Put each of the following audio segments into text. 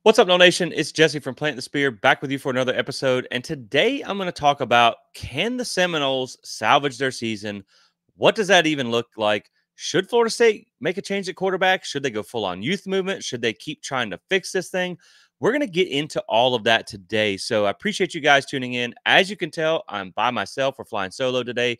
What's up, No Nation? It's Jesse from Plant the Spear back with you for another episode. And today I'm going to talk about, can the Seminoles salvage their season? What does that even look like? Should Florida State make a change at quarterback? Should they go full on youth movement? Should they keep trying to fix this thing? We're going to get into all of that today. So I appreciate you guys tuning in. As you can tell, I'm by myself. We're flying solo today.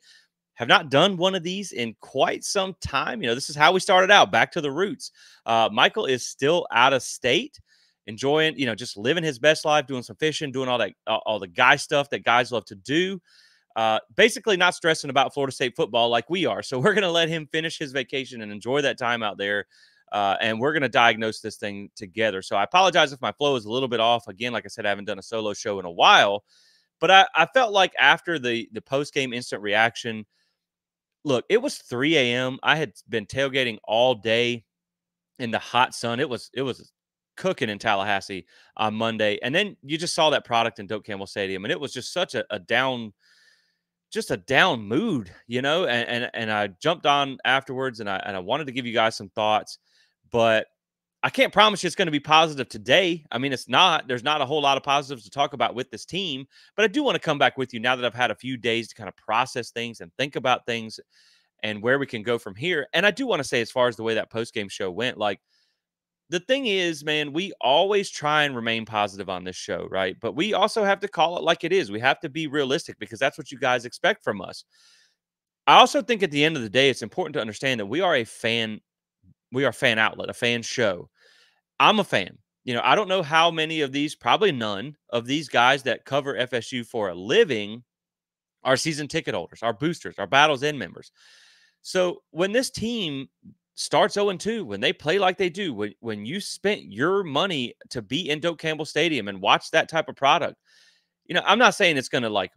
Have not done one of these in quite some time. This is how we started out, back to the roots. Michael is still out of state, enjoying, just living his best life, doing some fishing, doing all the guy stuff that guys love to do. Basically not stressing about Florida State football like we are. So we're going to let him finish his vacation and enjoy that time out there. And we're going to diagnose this thing together. So I apologize if my flow is a little bit off. Again, like I said, I haven't done a solo show in a while, but I felt like after the post-game instant reaction, look, it was 3 a.m. I had been tailgating all day in the hot sun. It was cooking in Tallahassee on Monday, and then you just saw that product in Doak Campbell Stadium, and it was just such a down, just a down mood, And I jumped on afterwards, and I wanted to give you guys some thoughts, but I can't promise you it's going to be positive today. I mean, it's not. There's not a whole lot of positives to talk about with this team, but I do want to come back with you now that I've had a few days to kind of process things and think about things and where we can go from here. And I do want to say, as far as the way that post game show went, like, the thing is, man, we always try and remain positive on this show, right? But we also have to call it like it is. We have to be realistic because that's what you guys expect from us. I also think at the end of the day, it's important to understand that we are a fan outlet, a fan show. I'm a fan. I don't know how many of these, probably none of these guys that cover FSU for a living are season ticket holders, our boosters, our Battles End members. So when this team starts 0-2, when they play like they do, when you spent your money to be in Doak Campbell Stadium and watch that type of product, I'm not saying it's going to, like,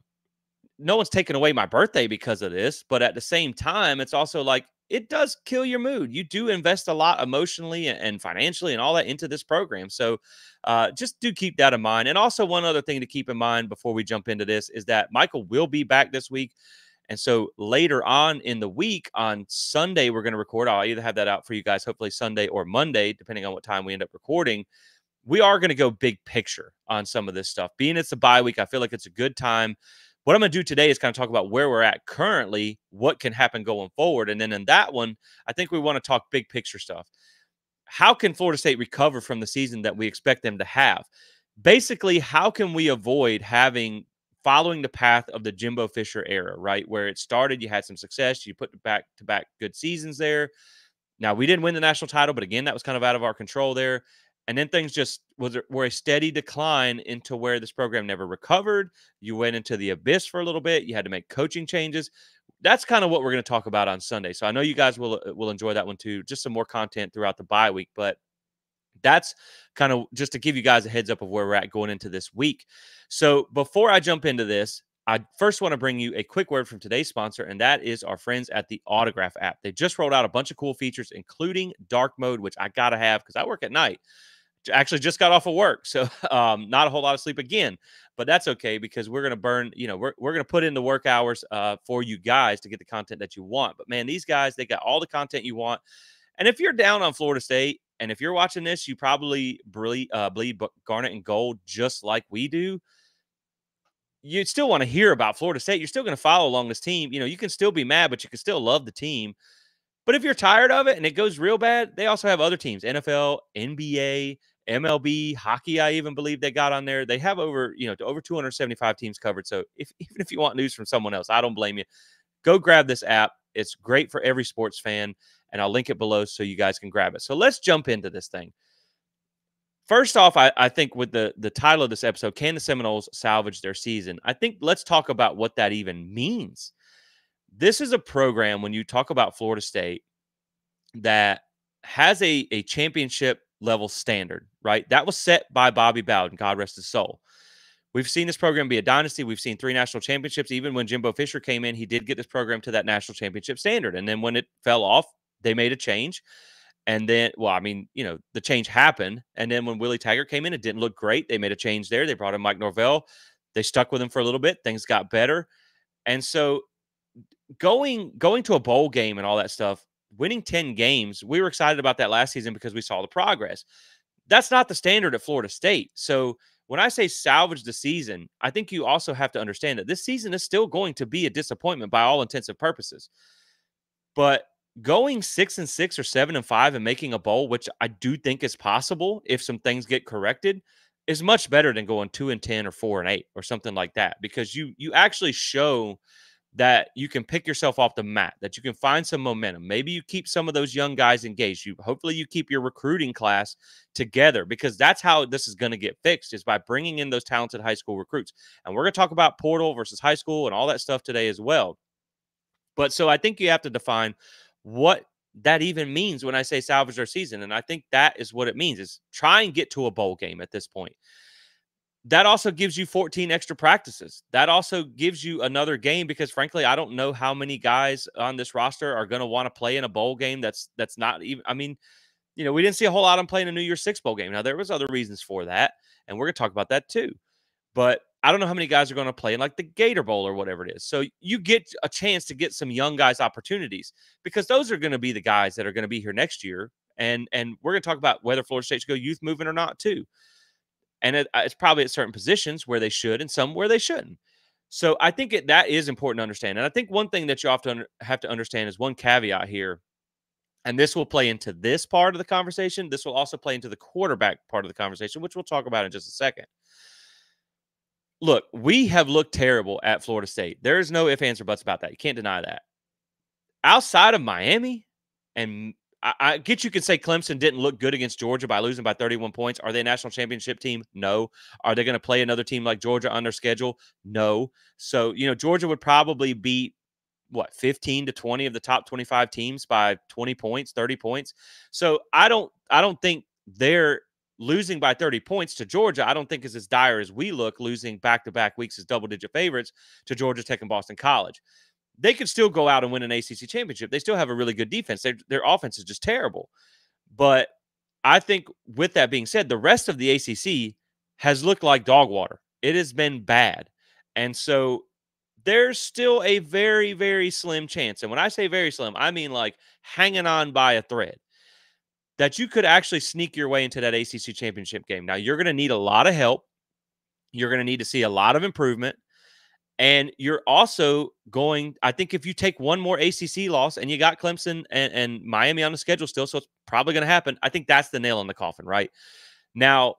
no one's taking away my birthday because of this, but at the same time, it's also like it does kill your mood. You do invest a lot emotionally and financially and all that into this program. So just do keep that in mind. And also, one other thing to keep in mind before we jump into this is that Michael will be back this week. And so later on in the week, on Sunday, we're going to record. I'll either have that out for you guys, hopefully Sunday or Monday, depending on what time we end up recording. We are going to go big picture on some of this stuff. Being it's a bye week, I feel like it's a good time. What I'm going to do today is kind of talk about where we're at currently, what can happen going forward. And then in that one, I think we want to talk big picture stuff. How can Florida State recover from the season that we expect them to have? Basically, how can we avoid following the path of the Jimbo Fisher era, right? Where it started, you had some success, you put back-to-back good seasons there. Now, we didn't win the national title, but again, that was kind of out of our control there. And then things just were a steady decline into where this program never recovered. You went into the abyss for a little bit. You had to make coaching changes. That's kind of what we're going to talk about on Sunday. So I know you guys will enjoy that one too. Just some more content throughout the bye week, but that's kind of just to give you guys a heads up of where we're at going into this week. So before I jump into this, I first want to bring you a quick word from today's sponsor, and that is our friends at the Autograph app. They just rolled out a bunch of cool features, including dark mode, which I got to have because I work at night. Actually, just got off of work, so not a whole lot of sleep again, but that's okay because we're going to burn, we're going to put in the work hours for you guys to get the content that you want. But man, these guys, they got all the content you want. And if you're down on Florida State, and if you're watching this, you probably bleed garnet and gold just like we do. You still want to hear about Florida State. You're still going to follow along this team. You can still be mad, but you can still love the team. But if you're tired of it and it goes real bad, they also have other teams, NFL, NBA, MLB, hockey. I even believe they got on there. They have over 275 teams covered. So even if you want news from someone else, I don't blame you. Go grab this app. It's great for every sports fan, and I'll link it below so you guys can grab it. So let's jump into this thing. First off, I think with the title of this episode, can the Seminoles salvage their season? I think let's talk about what that even means. This is a program, when you talk about Florida State, that has a championship level standard, right? That was set by Bobby Bowden, God rest his soul. We've seen this program be a dynasty. We've seen 3 national championships. Even when Jimbo Fisher came in, he did get this program to that national championship standard. And then when it fell off, they made a change. And then, the change happened. And then when Willie Taggart came in, it didn't look great. They made a change there. They brought in Mike Norvell. They stuck with him for a little bit. Things got better. And so going to a bowl game and all that stuff, winning 10 games, we were excited about that last season because we saw the progress. That's not the standard at Florida State. So when I say salvage the season, I think you also have to understand that this season is still going to be a disappointment by all intents and purposes. But going 6-6 or 7-5 and making a bowl, which I do think is possible if some things get corrected, is much better than going 2-10 or 4-8 or something like that, because you actually show that you can pick yourself off the mat, that you can find some momentum. Maybe you keep some of those young guys engaged. Hopefully you keep your recruiting class together, because that's how this is going to get fixed, is by bringing in those talented high school recruits. And we're going to talk about portal versus high school and all that stuff today as well. But so I think you have to define what that even means when I say salvage their season. And I think that is what it means, is try and get to a bowl game at this point. That also gives you 14 extra practices. That also gives you another game, because frankly, I don't know how many guys on this roster are going to want to play in a bowl game that's not even, I mean, we didn't see a whole lot of them playing a New Year's Six bowl game. Now, there was other reasons for that, and we're going to talk about that too. But I don't know how many guys are going to play in like the Gator Bowl or whatever it is. So you get a chance to get some young guys opportunities, because those are going to be the guys that are going to be here next year. And we're going to talk about whether Florida State should go youth movement or not too. And it's probably at certain positions where they should and some where they shouldn't. So I think that is important to understand. And I think one thing that you have to understand is one caveat here, and this will play into this part of the conversation. This will also play into the quarterback part of the conversation, which we'll talk about in just a second. Look, we have looked terrible at Florida State. There is no ifs, ands, or buts about that. You can't deny that. Outside of Miami, and I get you could say Clemson didn't look good against Georgia by losing by 31 points. Are they a national championship team? No. Are they going to play another team like Georgia on their schedule? No. So, Georgia would probably beat, 15 to 20 of the top 25 teams by 20 points, 30 points. So I don't think they're losing by 30 points to Georgia. I don't think is as dire as we look, losing back-to-back weeks as double-digit favorites to Georgia Tech and Boston College. They could still go out and win an ACC championship. They still have a really good defense. Their offense is just terrible. But I think with that being said, the rest of the ACC has looked like dog water. It has been bad. And so there's still a very, very slim chance. And when I say very slim, I mean like hanging on by a thread, that you could actually sneak your way into that ACC championship game. Now, you're going to need a lot of help. You're going to need to see a lot of improvement. And you're also going, I think if you take one more ACC loss, and you got Clemson and Miami on the schedule still, so it's probably going to happen. I think that's the nail in the coffin, right? Now,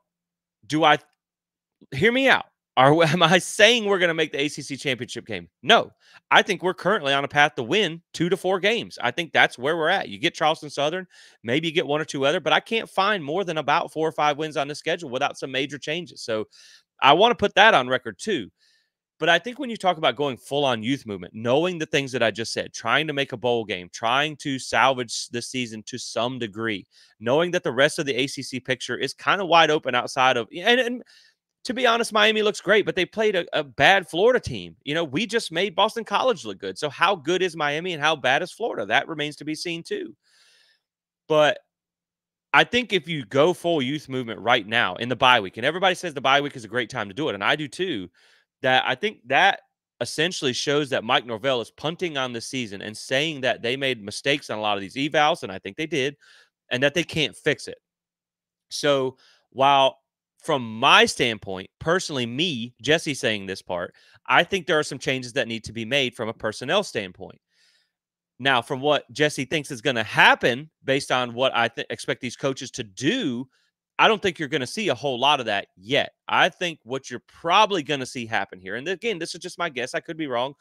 hear me out. Am I saying we're going to make the ACC championship game? No. I think we're currently on a path to win 2 to 4 games. I think that's where we're at. You get Charleston Southern, maybe you get 1 or 2 other, but I can't find more than about 4 or 5 wins on the schedule without some major changes. So I want to put that on record too. But I think when you talk about going full on youth movement, knowing the things that I just said, trying to make a bowl game, trying to salvage this season to some degree, knowing that the rest of the ACC picture is kind of wide open outside of, and to be honest, Miami looks great, but they played a bad Florida team. We just made Boston College look good. So how good is Miami and how bad is Florida? That remains to be seen too. But I think if you go full youth movement right now in the bye week, and everybody says the bye week is a great time to do it, and I do too, that I think that essentially shows that Mike Norvell is punting on the season and saying that they made mistakes on a lot of these evals, and I think they did, and that they can't fix it. So while from my standpoint, personally, me, Jesse saying this part, I think there are some changes that need to be made from a personnel standpoint. Now, from what Jesse thinks is going to happen based on what I expect these coaches to do, I don't think you're going to see a whole lot of that yet. I think what you're probably going to see happen here, and again, this is just my guess. I could be wrong.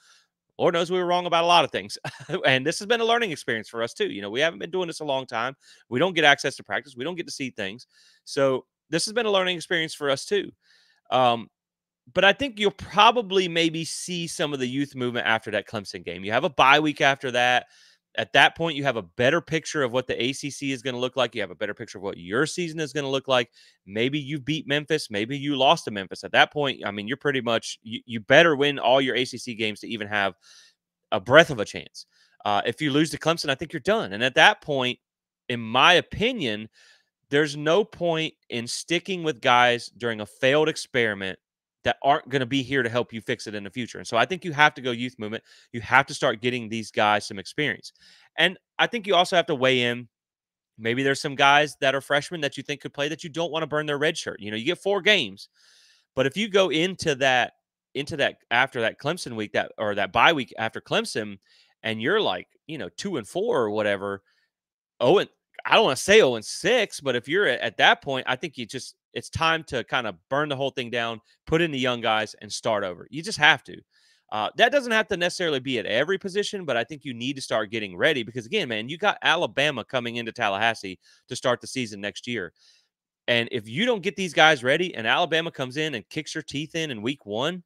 Lord knows we were wrong about a lot of things. And this has been a learning experience for us too. We haven't been doing this a long time. We don't get access to practice. We don't get to see things. So this has been a learning experience for us too. But I think you'll probably maybe see some of the youth movement after that Clemson game. You have a bye week after that. At that point, you have a better picture of what the ACC is going to look like. You have a better picture of what your season is going to look like. Maybe you beat Memphis. Maybe you lost to Memphis. At that point, I mean, you're pretty much, you better win all your ACC games to even have a breath of a chance. If you lose to Clemson, I think you're done. And at that point, in my opinion, there's no point in sticking with guys during a failed experiment that aren't going to be here to help you fix it in the future. And so I think you have to go youth movement. You have to start getting these guys some experience. And I think you also have to weigh in Maybe there's some guys that are freshmen that you think could play that you don't want to burn their red shirt. You get 4 games. But if you go into that after that Clemson week, that bye week after Clemson, and you're like, 2-4 or whatever, oh, and I don't want to say 0-6, but if you're at that point, I think it's time to kind of burn the whole thing down, put in the young guys, and start over. You just have to. That doesn't have to necessarily be at every position, but I think you need to start getting ready because, again, man, you got Alabama coming into Tallahassee to start the season next year. And if you don't get these guys ready and Alabama comes in and kicks your teeth in week 1,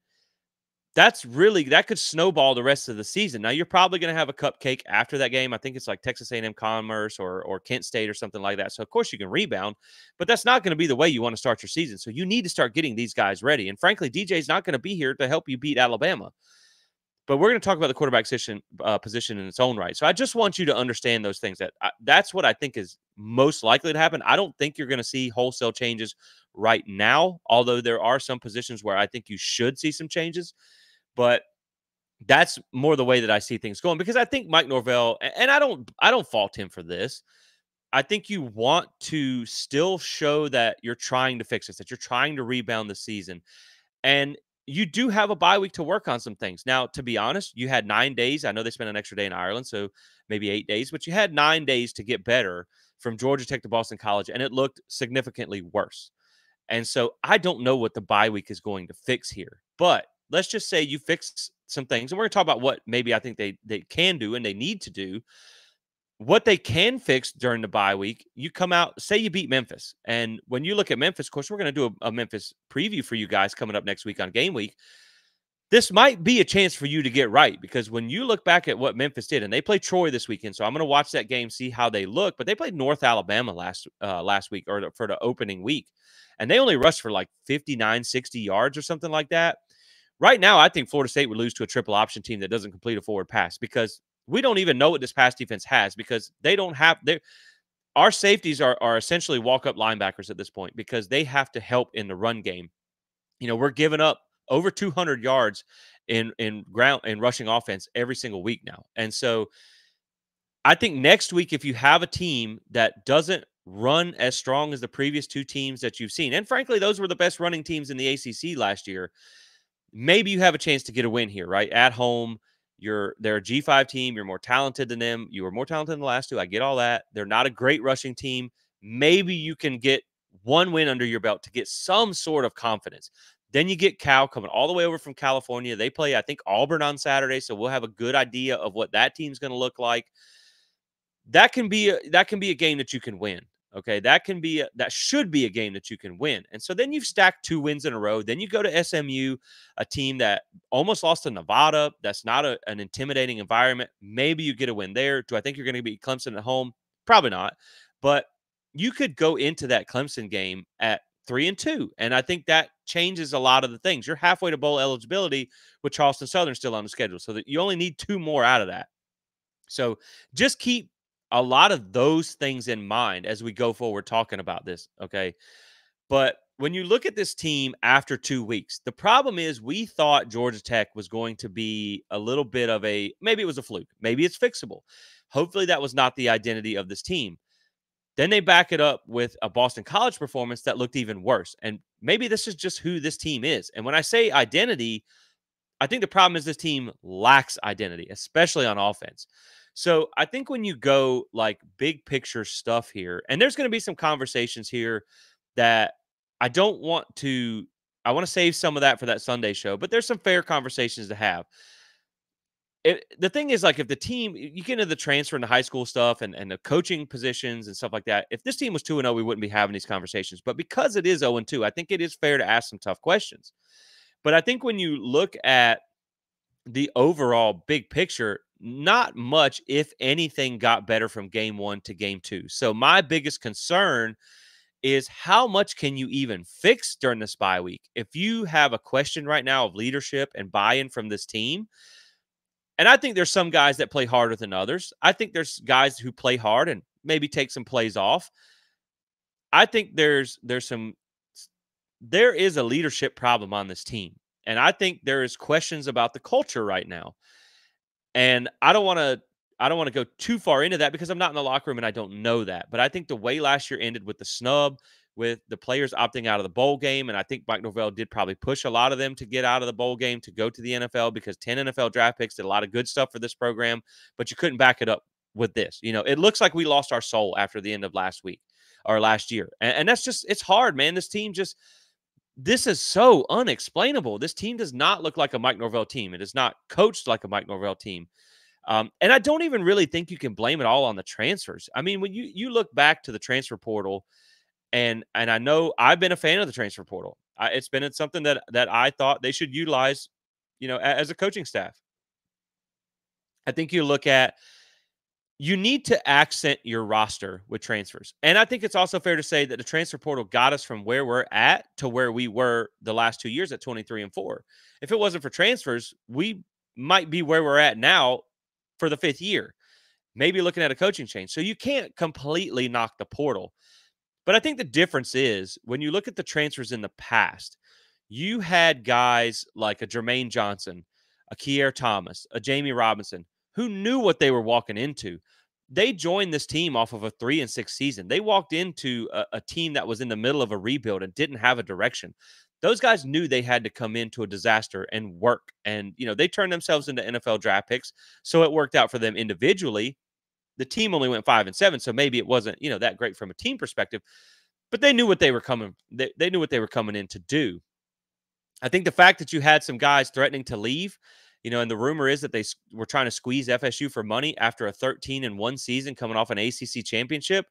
that could snowball the rest of the season. Now you're probably going to have a cupcake after that game. I think it's like Texas A&M Commerce or Kent State or something like that. So of course you can rebound, but that's not going to be the way you want to start your season. So you need to start getting these guys ready. And frankly, DJ's not going to be here to help you beat Alabama. But we're going to talk about the quarterback position in its own right. So I just want you to understand those things. That's what I think is most likely to happen. I don't think you're going to see wholesale changes right now, although there are some positions where I think you should see some changes. But that's more the way that I see things going because I think Mike Norvell, and I don't fault him for this. I think you want to still show that you're trying to fix this, that you're trying to rebound the season. And you do have a bye week to work on some things. Now, to be honest, you had 9 days. I know they spent an extra day in Ireland, so maybe 8 days, but you had 9 days to get better from Georgia Tech to Boston College, and it looked significantly worse. And so I don't know what the bye week is going to fix here. But let's just say you fix some things, and we're going to talk about what maybe I think they can do and they need to do. What they can fix during the bye week, you come out, say you beat Memphis. And when you look at Memphis, of course, we're going to do a Memphis preview for you guys coming up next week on game week. This might be a chance for you to get right because when you look back at what Memphis did, and they play Troy this weekend, so I'm going to watch that game, see how they look. But they played North Alabama last week or for the opening week, and they only rushed for like 59, 60 yards or something like that. Right now, I think Florida State would lose to a triple option team that doesn't complete a forward pass because we don't even know what this pass defense has because they don't have our safeties are essentially walk-up linebackers at this point because they have to help in the run game. We're giving up over 200 yards in rushing offense every single week now. And so I think next week, if you have a team that doesn't run as strong as the previous 2 teams that you've seen, and frankly, those were the best running teams in the ACC last year, maybe you have a chance to get a win here, right? At home, they're a G5 team. You're more talented than them. You were more talented than the last 2. I get all that. They're not a great rushing team. Maybe you can get one win under your belt to get some sort of confidence. Then you get Cal coming all the way over from California. They play, I think, Auburn on Saturday, so we'll have a good idea of what that team's going to look like. That can be a game that you can win. Okay, that should be a game that you can win. And so then you've stacked 2 wins in a row. Then you go to SMU, a team that almost lost to Nevada. That's not an intimidating environment. Maybe you get a win there. Do I think you're going to beat Clemson at home? Probably not. But you could go into that Clemson game at 3-2. And I think that changes a lot of the things. You're halfway to bowl eligibility with Charleston Southern still on the schedule. So that you only need 2 more out of that. So just keep a lot of those things in mind as we go forward talking about this, okay? But when you look at this team after 2 weeks, the problem is we thought Georgia Tech was going to be a little bit of maybe it was a fluke. Maybe it's fixable. Hopefully that was not the identity of this team. Then they back it up with a Boston College performance that looked even worse. And maybe this is just who this team is. And when I say identity, I think the problem is this team lacks identity, especially on offense. So I think when you go like big picture stuff here, and there's going to be some conversations here that I want to save some of that for that Sunday show, but there's some fair conversations to have. The thing is, like, if the team, you get into the transfer and the high school stuff and the coaching positions and stuff like that, if this team was 2-0, we wouldn't be having these conversations. But because it is 0-2, I think it is fair to ask some tough questions. But I think when you look at the overall big picture, not much, if anything, got better from game 1 to game 2. So my biggest concern is how much can you even fix during this bye week? If you have a question right now of leadership and buy-in from this team, and I think there's some guys that play harder than others. I think there's guys who play hard and maybe take some plays off. I think there is a leadership problem on this team. And I think there is questions about the culture right now. And I don't want to I don't want to go too far into that because I'm not in the locker room and I don't know that. But I think the way last year ended with the snub, with the players opting out of the bowl game, and I think Mike Norvell did probably push a lot of them to get out of the bowl game to go to the NFL because 10 NFL draft picks did a lot of good stuff for this program, but you couldn't back it up with this. It looks like we lost our soul after the end of last week or last year. And that's just, it's hard, man. This is so unexplainable. This team does not look like a Mike Norvell team. It is not coached like a Mike Norvell team. And I don't even really think you can blame it all on the transfers. I mean, when you look back to the transfer portal, and I know I've been a fan of the transfer portal. It's been something that I thought they should utilize, as a coaching staff. I think you need to accent your roster with transfers. And I think it's also fair to say that the transfer portal got us from where we're at to where we were the last 2 years at 23-4. If it wasn't for transfers, we might be where we're at now for the 5th year, maybe looking at a coaching change. So you can't completely knock the portal. But I think the difference is when you look at the transfers in the past, you had guys like a Jermaine Johnson, a Kier Thomas, a Jamie Robinson, who knew what they were walking into. They joined this team off of a 3-6 season. They walked into a team that was in the middle of a rebuild and didn't have a direction. Those guys knew they had to come into a disaster and work. And, they turned themselves into NFL draft picks. So it worked out for them individually. The team only went 5-7, so maybe it wasn't, that great from a team perspective. But they knew what they were coming. They knew what they were coming in to do. I think the fact that you had some guys threatening to leave, and the rumor is that they were trying to squeeze FSU for money after a 13-1 season coming off an ACC championship.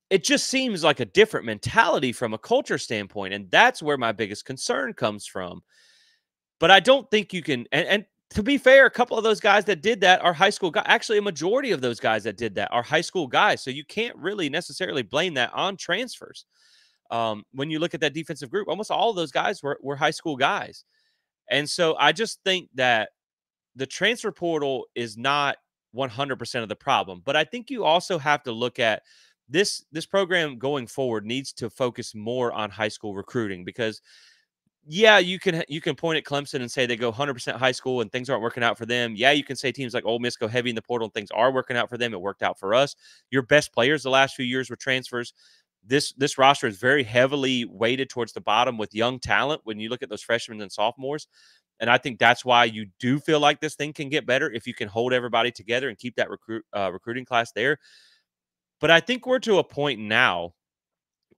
It just seems like a different mentality from a culture standpoint, and that's where my biggest concern comes from. But I don't think you can. And to be fair, a couple of those guys that did that are high school guys. Actually, a majority of those guys that did that are high school guys. So you can't really necessarily blame that on transfers. When you look at that defensive group, almost all of those guys were high school guys. And so I just think that the transfer portal is not 100% of the problem. But I think you also have to look at this program going forward needs to focus more on high school recruiting because yeah, you can point at Clemson and say they go 100% high school and things aren't working out for them. Yeah, you can say teams like Ole Miss go heavy in the portal and things are working out for them. It worked out for us. Your best players the last few years were transfers. This roster is very heavily weighted towards the bottom with young talent when you look at those freshmen and sophomores. And I think that's why you do feel like this thing can get better if you can hold everybody together and keep that recruiting class there. But I think we're to a point now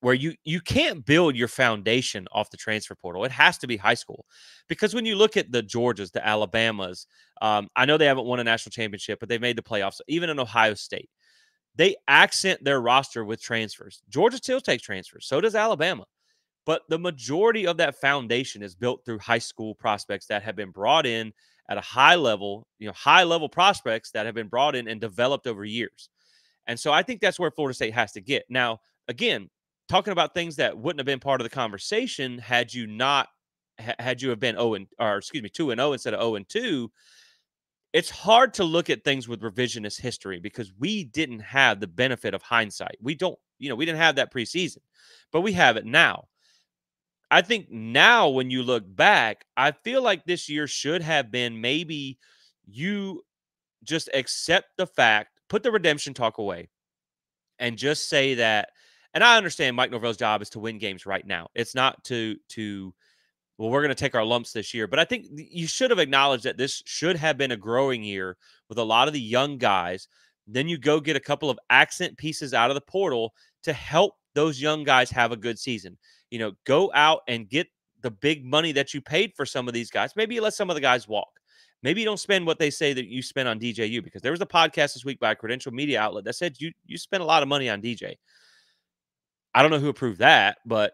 where you can't build your foundation off the transfer portal. It has to be high school. Because when you look at the Georgias, the Alabamas, I know they haven't won a national championship, but they've made the playoffs. Even in Ohio State, they accent their roster with transfers. Georgia still takes transfers. So does Alabama. But the majority of that foundation is built through high school prospects that have been brought in at a high level, high level prospects that have been brought in and developed over years. And so I think that's where Florida State has to get. Now, again, talking about things that wouldn't have been part of the conversation had you have been 2-0 instead of 0-2. It's hard to look at things with revisionist history because we didn't have the benefit of hindsight. We didn't have that preseason, but we have it now. I think now when you look back, I feel like this year should have been maybe you just accept the fact, put the redemption talk away, and just say that. And I understand Mike Norvell's job is to win games right now. It's not to we're going to take our lumps this year. But I think you should have acknowledged that this should have been a growing year with a lot of the young guys. Then you go get a couple of accent pieces out of the portal to help those young guys have a good season. Go out and get the big money that you paid for some of these guys. Maybe you let some of the guys walk. Maybe you don't spend what they say that you spend on DJU, because there was a podcast this week by a credential media outlet that said you spent a lot of money on DJ. I don't know who approved that, but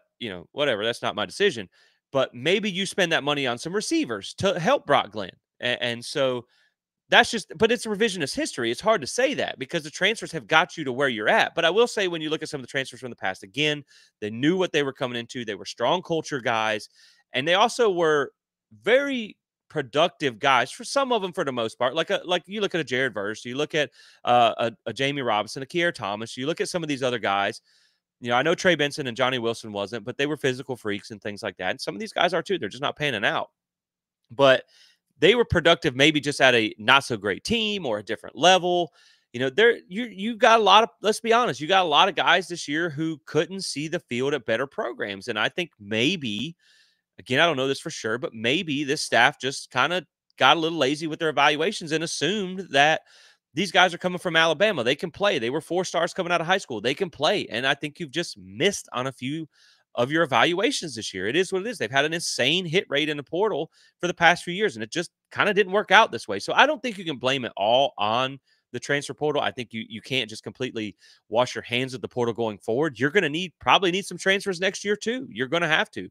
whatever. That's not my decision. But maybe you spend that money on some receivers to help Brock Glenn. And so that's just, but it's revisionist history. It's hard to say that because the transfers have got you to where you're at. But I will say, when you look at some of the transfers from the past, again, they knew what they were coming into. They were strong culture guys. And they also were very productive guys for some of them, for the most part. Like you look at a Jared Verse, you look at a Jamie Robinson, a Kier Thomas, you look at some of these other guys. I know Trey Benson and Johnny Wilson wasn't, but they were physical freaks and things like that. And some of these guys are too. They're just not panning out. But they were productive maybe just at a not so great team or a different level. There you got a lot of, let's be honest, you got a lot of guys this year who couldn't see the field at better programs. And I think maybe, again, I don't know this for sure, but maybe this staff just kind of got a little lazy with their evaluations and assumed that these guys are coming from Alabama. They can play. They were 4 stars coming out of high school. They can play. And I think you've just missed on a few of your evaluations this year. It is what it is. They've had an insane hit rate in the portal for the past few years, and it just kind of didn't work out this way. So I don't think you can blame it all on the transfer portal. I think you can't just completely wash your hands of the portal going forward. You're going to probably need some transfers next year too. You're going to have to.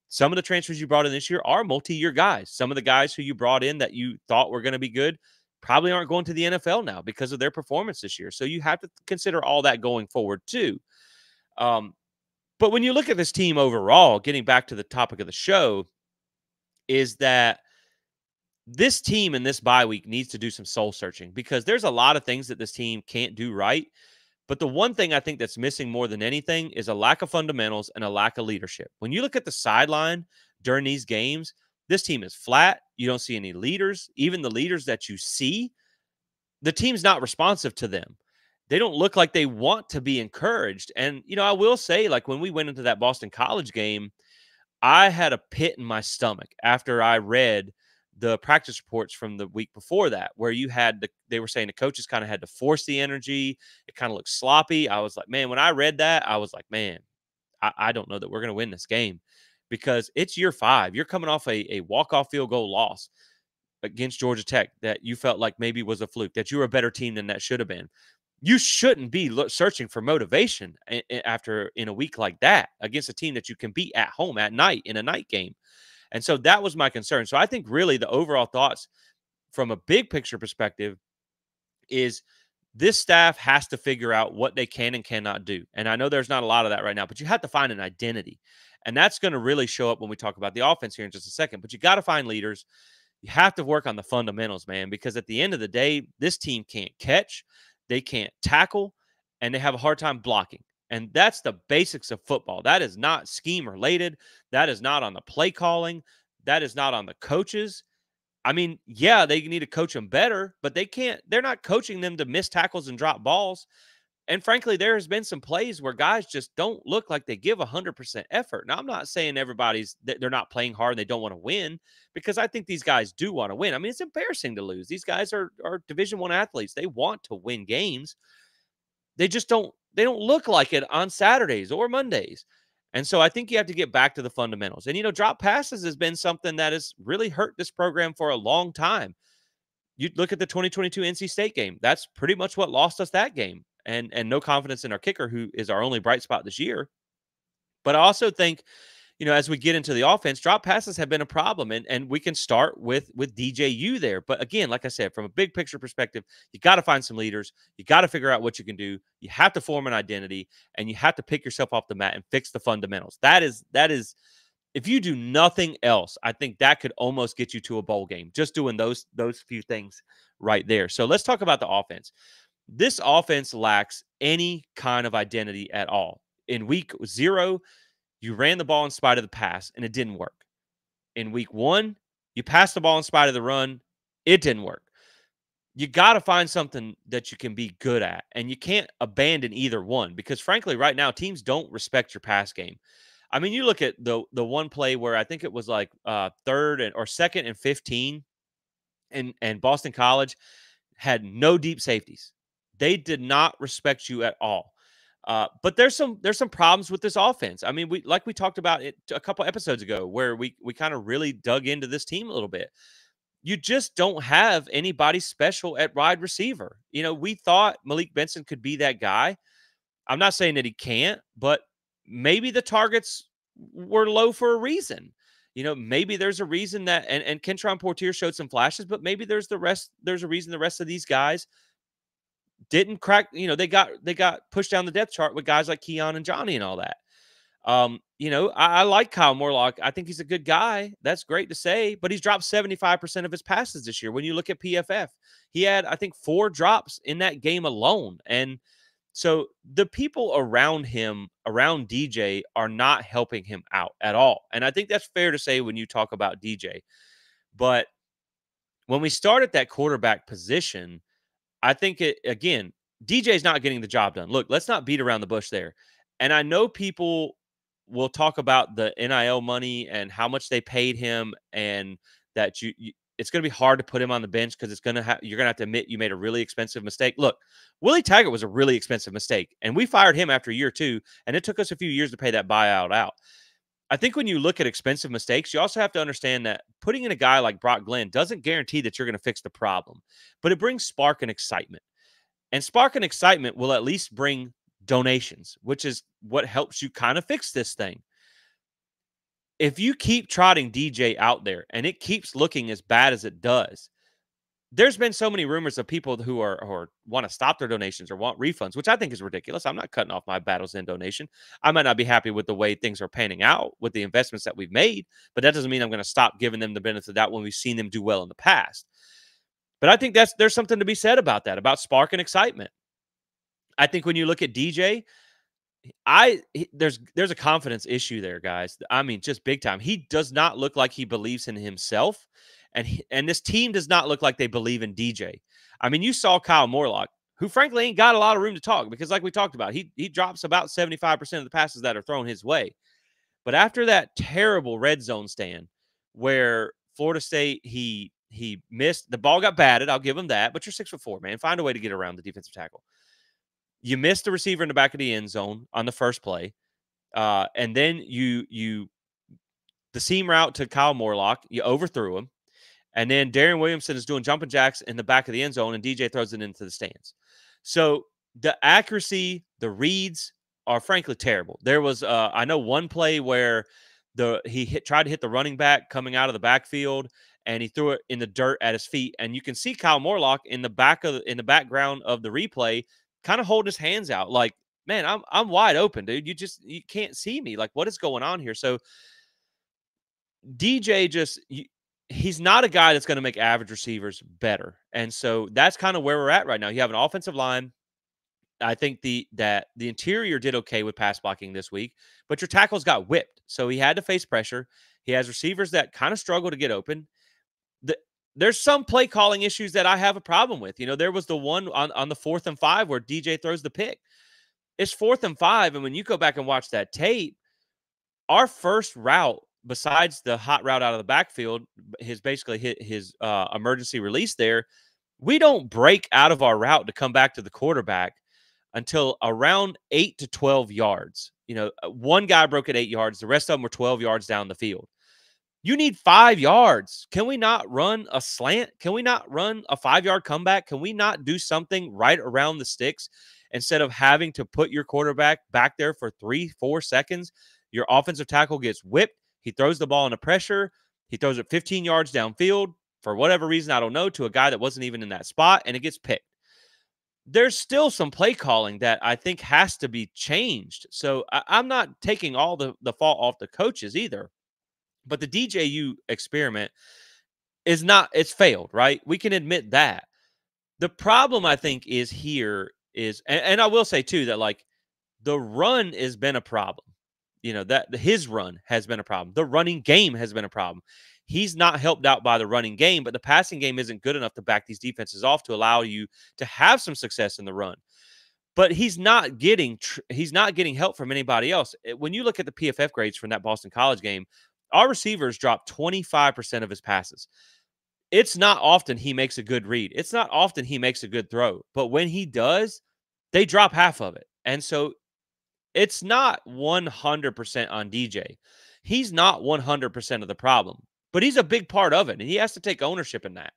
Some of the transfers you brought in this year are multi-year guys. Some of the guys who you brought in that you thought were going to be good probably aren't going to the NFL now because of their performance this year. So you have to consider all that going forward too. But when you look at this team overall, getting back to the topic of the show, is that this team in this bye week needs to do some soul searching, because there's a lot of things that this team can't do right. But the one thing I think that's missing more than anything is a lack of fundamentals and a lack of leadership. When you look at the sideline during these games, this team is flat. You don't see any leaders. Even the leaders that you see, the team's not responsive to them. They don't look like they want to be encouraged. And, I will say, like, when we went into that Boston College game, I had a pit in my stomach after I read the practice reports from the week before that, where they were saying the coaches kind of had to force the energy. It kind of looked sloppy. I was like, man, when I read that, I was like, man, I don't know that we're going to win this game, because it's year 5. You're coming off a walk-off field goal loss against Georgia Tech that you felt like maybe was a fluke, that you were a better team than that should have been. You shouldn't be searching for motivation after in a week like that against a team that you can beat at home at night in a night game. And so that was my concern. So I think really the overall thoughts from a big picture perspective is this staff has to figure out what they can and cannot do. And I know there's not a lot of that right now, but you have to find an identity. And that's going to really show up when we talk about the offense here in just a second. But you got to find leaders. You have to work on the fundamentals, man, because at the end of the day, this team can't catch, they can't tackle, and they have a hard time blocking. And that's the basics of football. That is not scheme related. That is not on the play calling. That is not on the coaches. I mean, yeah, they need to coach them better, but they're not coaching them to miss tackles and drop balls. And frankly, there has been some plays where guys just don't look like they give 100% effort. Now, I'm not saying they're not playing hard and they don't want to win, because I think these guys do want to win. I mean, it's embarrassing to lose. These guys are Division I athletes. They want to win games. They just don't look like it on Saturdays or Mondays. And so I think you have to get back to the fundamentals. And, drop passes has been something that has really hurt this program for a long time. You look at the 2022 NC State game. That's pretty much what lost us that game. And no confidence in our kicker, who is our only bright spot this year. But I also think, as we get into the offense, drop passes have been a problem. And we can start with DJU there. But again, like I said, from a big picture perspective, you got to find some leaders. You got to figure out what you can do. You have to form an identity, and you have to pick yourself off the mat and fix the fundamentals. That is, if you do nothing else, I think that could almost get you to a bowl game, just doing those few things right there. So let's talk about the offense. This offense lacks any kind of identity at all. In week 0, you ran the ball in spite of the pass, and it didn't work. In week 1, you passed the ball in spite of the run. It didn't work. You got to find something that you can be good at, and you can't abandon either one, because frankly, right now, teams don't respect your pass game. I mean, you look at the one play where I think it was like 2nd and 15, and Boston College had no deep safeties. They did not respect you at all. But there's some problems with this offense. I mean, we talked about it a couple episodes ago, where we kind of really dug into this team a little bit. You just don't have anybody special at wide receiver. We thought Malik Benson could be that guy. I'm not saying that he can't, but maybe the targets were low for a reason. Maybe there's a reason that, and Kentron Portier showed some flashes, but maybe there's a reason the rest of these guys didn't crack. They got pushed down the depth chart with guys like Keon and Johnny and all that. I like Kyle Morlock. I think he's a good guy. That's great to say, but he's dropped 75% of his passes this year. When you look at PFF, he had, I think, 4 drops in that game alone. And so the people around him, around DJ, are not helping him out at all. And I think that's fair to say when you talk about DJ. But when we start at that quarterback position, I think again, DJ's not getting the job done. Look, let's not beat around the bush there. And I know people will talk about the NIL money and how much they paid him, and that it's going to be hard to put him on the bench because you're going to have to admit you made a really expensive mistake. Look, Willie Taggart was a really expensive mistake, and we fired him after year 2, and it took us a few years to pay that buyout out. I think when you look at expensive mistakes, you also have to understand that putting in a guy like Brock Glenn doesn't guarantee that you're going to fix the problem, but it brings spark and excitement. And spark and excitement will at least bring donations, which is what helps you kind of fix this thing. If you keep trotting DJ out there and it keeps looking as bad as it does, there's been so many rumors of people who are want to stop their donations or want refunds, which I think is ridiculous. I'm not cutting off my Battles End donation. I might not be happy with the way things are panning out with the investments that we've made, but that doesn't mean I'm going to stop giving them the benefit of the doubt when we've seen them do well in the past. But I think there's something to be said about that, about spark and excitement. I think when you look at DJ, there's a confidence issue there, guys. I mean, just big time. He does not look like he believes in himself, and this team does not look like they believe in DJ. I mean, you saw Kyle Morlock, who frankly ain't got a lot of room to talk because, like we talked about, he drops about 75% of the passes that are thrown his way. But after that terrible red zone stand where Florida State he missed, the ball got batted. I'll give him that. But you're 6'4", man. Find a way to get around the defensive tackle. You missed the receiver in the back of the end zone on the first play. And then the seam route to Kyle Morlock, you overthrew him. And then Darren Williamson is doing jumping jacks in the back of the end zone, and DJ throws it into the stands. So the accuracy, the reads are frankly terrible. There was, I know one play where he tried to hit the running back coming out of the backfield, and he threw it in the dirt at his feet. And you can see Kyle Morlock in the background of the replay, kind of holding his hands out, like, man, I'm wide open, dude. You can't see me. Like, what is going on here? So DJ he's not a guy that's going to make average receivers better. And so that's kind of where we're at right now. You have an offensive line. I think the interior did okay with pass blocking this week, but your tackles got whipped. So he had to face pressure. He has receivers that kind of struggle to get open. There's some play calling issues that I have a problem with. You know, there was the one on the 4th and 5 where DJ throws the pick. It's 4th and 5, and when you go back and watch that tape, our first route, besides the hot route out of the backfield, his emergency release there, we don't break out of our route to come back to the quarterback until around 8 to 12 yards. You know, one guy broke at 8 yards. The rest of them were 12 yards down the field. You need 5 yards. Can we not run a slant? Can we not run a 5-yard comeback? Can we not do something right around the sticks instead of having to put your quarterback back there for 3-4 seconds? Your offensive tackle gets whipped. He throws the ball into pressure. He throws it 15 yards downfield for whatever reason, I don't know, to a guy that wasn't even in that spot, and it gets picked. There's still some play calling that I think has to be changed. So I'm not taking all the fault off the coaches either. But the DJU experiment it's failed, right? We can admit that. The problem, I think, is and I will say too that, like, the run has been a problem. You know, that his run has been a problem. The running game has been a problem. He's not helped out by the running game, but the passing game isn't good enough to back these defenses off to allow you to have some success in the run. But he's not getting help from anybody else. When you look at the PFF grades from that Boston College game, our receivers dropped 25% of his passes. It's not often he makes a good read. It's not often he makes a good throw. But when he does, they drop half of it. And so it's not 100% on DJ. He's not 100% of the problem, but he's a big part of it, and he has to take ownership in that.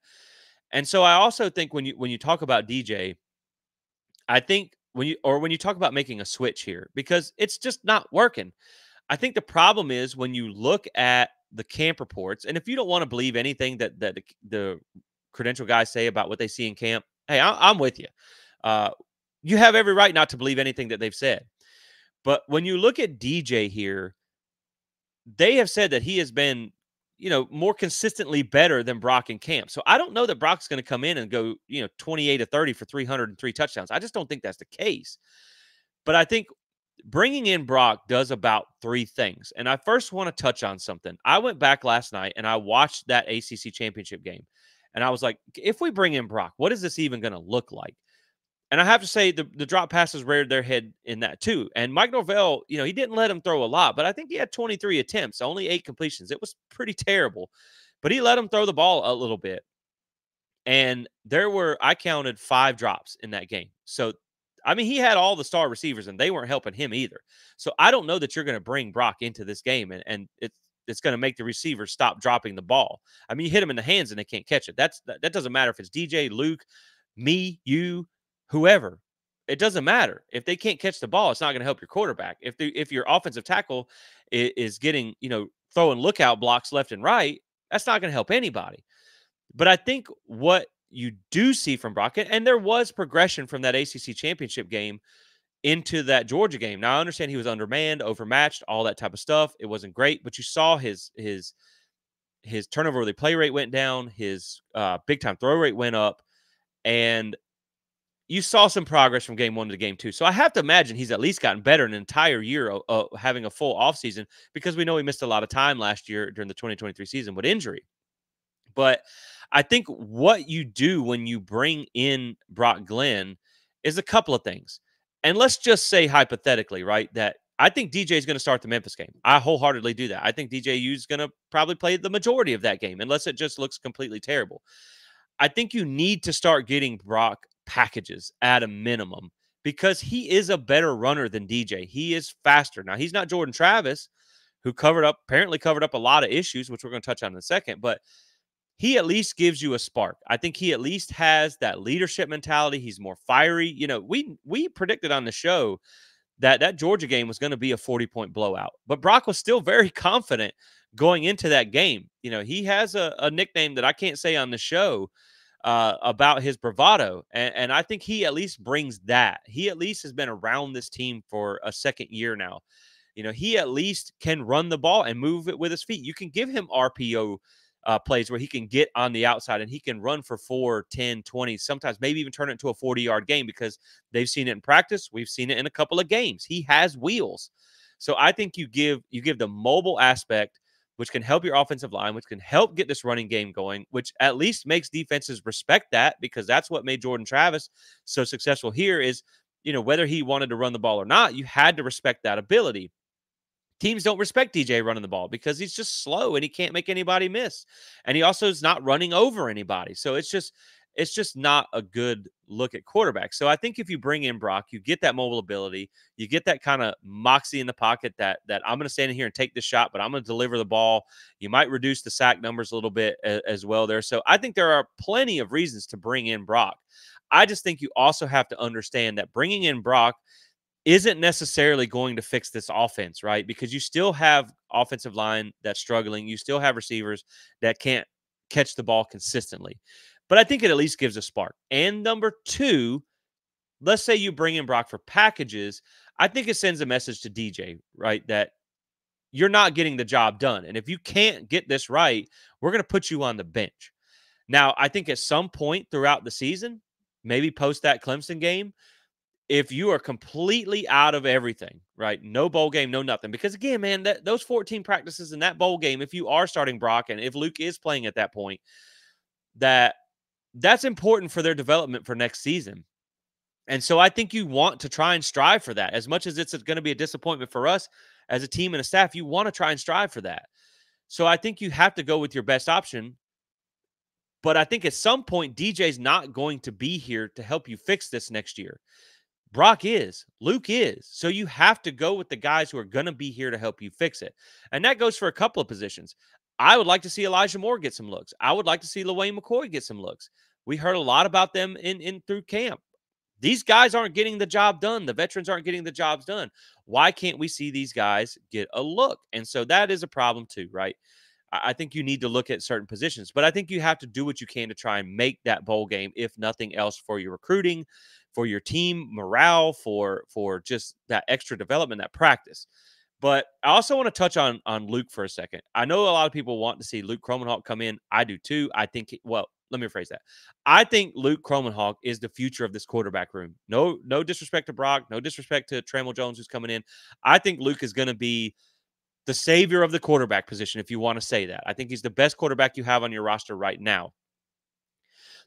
And so I also think when you talk about DJ, I think when you talk about making a switch here, because it's just not working. I think the problem is when you look at the camp reports, and if you don't want to believe anything that the credential guys say about what they see in camp, hey, I'm with you. You have every right not to believe anything that they've said. But when you look at DJ here, they have said that he has been, more consistently better than Brock in camp. So I don't know that Brock's going to come in and go, 28 to 30 for 303 touchdowns. I just don't think that's the case. But I think bringing in Brock does about 3 things. And I first want to touch on something. I went back last night and I watched that ACC championship game. And I was like, if we bring in Brock, what is this even going to look like? And I have to say the drop passes reared their head in that too. And Mike Norvell, he didn't let him throw a lot, but I think he had 23 attempts, only 8 completions. It was pretty terrible. But he let him throw the ball a little bit. And I counted 5 drops in that game. So, I mean, he had all the star receivers and they weren't helping him either. So I don't know that you're going to bring Brock into this game and it's going to make the receivers stop dropping the ball. I mean, you hit them in the hands and they can't catch it. That doesn't matter if it's DJ, Luke, me, you, whoever. It doesn't matter. If they can't catch the ball, it's not going to help your quarterback. If your offensive tackle is getting, throwing lookout blocks left and right, that's not going to help anybody. But I think what you do see from Brock, and there was progression from that ACC championship game into that Georgia game. Now I understand he was undermanned, overmatched, all that type of stuff. It wasn't great, but you saw his turnover early play rate went down, his big time throw rate went up, and you saw some progress from game 1 to game 2. So I have to imagine he's at least gotten better an entire year having a full offseason, because we know he missed a lot of time last year during the 2023 season with injury. But I think what you do when you bring in Brock Glenn is a couple of things. And let's just say hypothetically, right, that I think DJ is going to start the Memphis game. I wholeheartedly do that. I think DJU is going to probably play the majority of that game, unless it just looks completely terrible. I think you need to start getting Brock packages at a minimum, because he is a better runner than DJ. He is faster. Now, he's not Jordan Travis, who apparently covered up a lot of issues, which we're going to touch on in a second, but he at least gives you a spark. I think he at least has that leadership mentality. He's more fiery. We predicted on the show that Georgia game was going to be a 40-point blowout, but Brock was still very confident going into that game. He has a nickname that I can't say on the show about his bravado, and I think he at least brings that. He at least has been around this team for a second year now. He at least can run the ball and move it with his feet. You can give him RPO plays where he can get on the outside and he can run for 4, 10, 20, sometimes maybe even turn it into a 40-yard game, because they've seen it in practice. We've seen it in a couple of games. He has wheels. So I think you give the mobile aspect, which can help your offensive line, which can help get this running game going, which at least makes defenses respect that, because that's what made Jordan Travis so successful here is, whether he wanted to run the ball or not, you had to respect that ability. Teams don't respect DJ running the ball because he's just slow and he can't make anybody miss. And he also is not running over anybody. So it's just not a good look at quarterbacks. So I think if you bring in Brock, you get that mobile ability, you get that kind of moxie in the pocket that I'm going to stand in here and take this shot, but I'm going to deliver the ball. You might reduce the sack numbers a little bit as well there. So I think there are plenty of reasons to bring in Brock. I just think you also have to understand that bringing in Brock isn't necessarily going to fix this offense, right? Because you still have offensive line that's struggling. You still have receivers that can't catch the ball consistently. But I think it at least gives a spark. And number 2, let's say you bring in Brock for packages. I think it sends a message to DJ, right? That you're not getting the job done. And if you can't get this right, we're going to put you on the bench. Now, I think at some point throughout the season, maybe post that Clemson game, if you are completely out of everything, right? No bowl game, no nothing. Because again, man, those 14 practices in that bowl game, if you are starting Brock and if Luke is playing at that point, that's important for their development for next season. And so I think you want to try and strive for that. As much as it's going to be a disappointment for us as a team and a staff, you want to try and strive for that. So I think you have to go with your best option. But I think at some point, DJ's not going to be here to help you fix this next year. Brock is. Luke is. So you have to go with the guys who are going to be here to help you fix it. And that goes for a couple of positions. I would like to see Elijah Moore get some looks. I would like to see LaWayne McCoy get some looks. We heard a lot about them in through camp. These guys aren't getting the job done. The veterans aren't getting the jobs done. Why can't we see these guys get a look? And so that is a problem too, right? I think you need to look at certain positions, but I think you have to do what you can to try and make that bowl game, if nothing else, for your recruiting, for your team morale, for just that extra development, that practice. But I also want to touch on Luke for a second. I know a lot of people want to see Luke Kromenhoek come in. I do too. I think, well, let me rephrase that. I think Luke Kromenhoek is the future of this quarterback room. No disrespect to Brock, no disrespect to Trammell Jones who's coming in. I think Luke is going to be the savior of the quarterback position, if you want to say that. I think he's the best quarterback you have on your roster right now.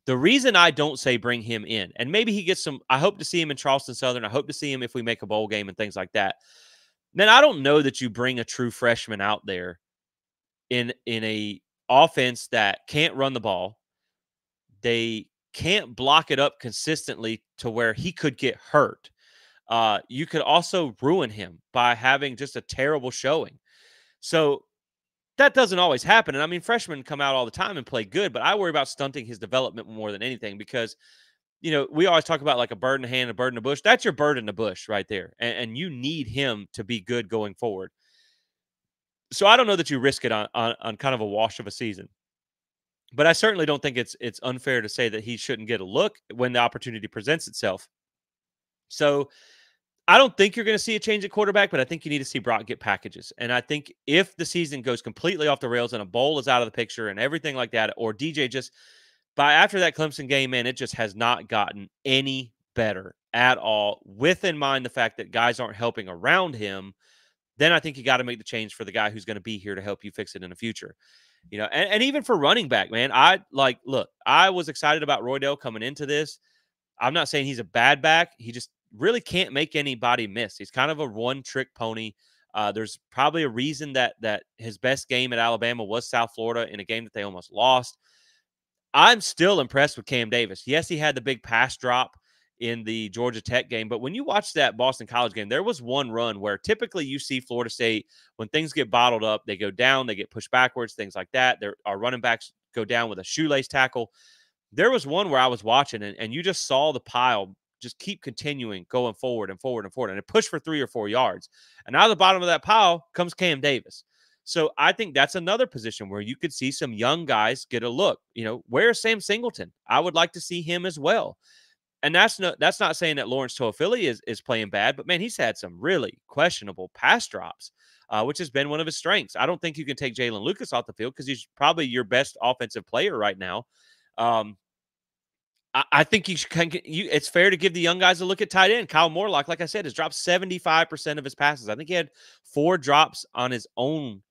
The reason I don't say bring him in, and maybe he gets some, I hope to see him in Charleston Southern. I hope to see him if we make a bowl game and things like that. Then I don't know that you bring a true freshman out there in a offense that can't run the ball. They can't block it up consistently to where he could get hurt. You could also ruin him by having just a terrible showing. So that doesn't always happen. And I mean, freshmen come out all the time and play good, but I worry about stunting his development more than anything because, we always talk about like a bird in the hand, a bird in the bush. That's your bird in the bush right there. And you need him to be good going forward. So I don't know that you risk it on kind of a wash of a season. But I certainly don't think it's unfair to say that he shouldn't get a look when the opportunity presents itself. So I don't think you're going to see a change at quarterback, but I think you need to see Brock get packages. And I think if the season goes completely off the rails and a bowl is out of the picture and everything like that, or DJ just by after that Clemson game, man, it just has not gotten any better at all. With in mind the fact that guys aren't helping around him, then I think you got to make the change for the guy who's going to be here to help you fix it in the future. And even for running back, man, look, I was excited about Roydell coming into this. I'm not saying he's a bad back. He just really can't make anybody miss. He's kind of a one-trick pony. There's probably a reason that his best game at Alabama was South Florida in a game that they almost lost. I'm still impressed with Cam Davis. Yes, he had the big pass drop in the Georgia Tech game, but when you watch that Boston College game, there was one run where typically you see Florida State, when things get bottled up, they go down, they get pushed backwards, things like that. Our running backs go down with a shoelace tackle. There was one where I was watching, and you just saw the pile just keep continuing, going forward and forward and forward, and it pushed for 3 or 4 yards. And out of the bottom of that pile comes Cam Davis. So I think that's another position where you could see some young guys get a look. Where's Sam Singleton? I would like to see him as well. And that's not saying that Lawrence Toafili is playing bad, but man, he's had some really questionable pass drops, which has been one of his strengths. I don't think you can take Jalen Lucas off the field because he's probably your best offensive player right now. I think it's fair to give the young guys a look at tight end. Kyle Morlock, like I said, has dropped 75% of his passes. I think he had 4 drops on his own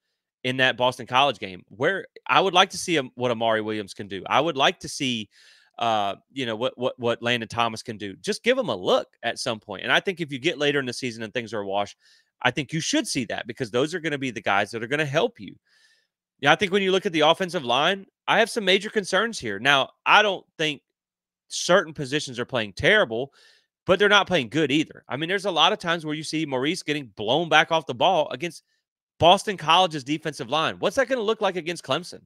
in that Boston College game, where I would like to see what Amari Williams can do. I would like to see what Landon Thomas can do. Just give him a look at some point. And I think if you get later in the season and things are awash, I think you should see that because those are going to be the guys that are going to help you. Yeah, I think when you look at the offensive line, I have some major concerns here. Now, I don't think certain positions are playing terrible, but they're not playing good either. I mean, there's a lot of times where you see Maurice getting blown back off the ball against Boston College's defensive line. What's that going to look like against Clemson?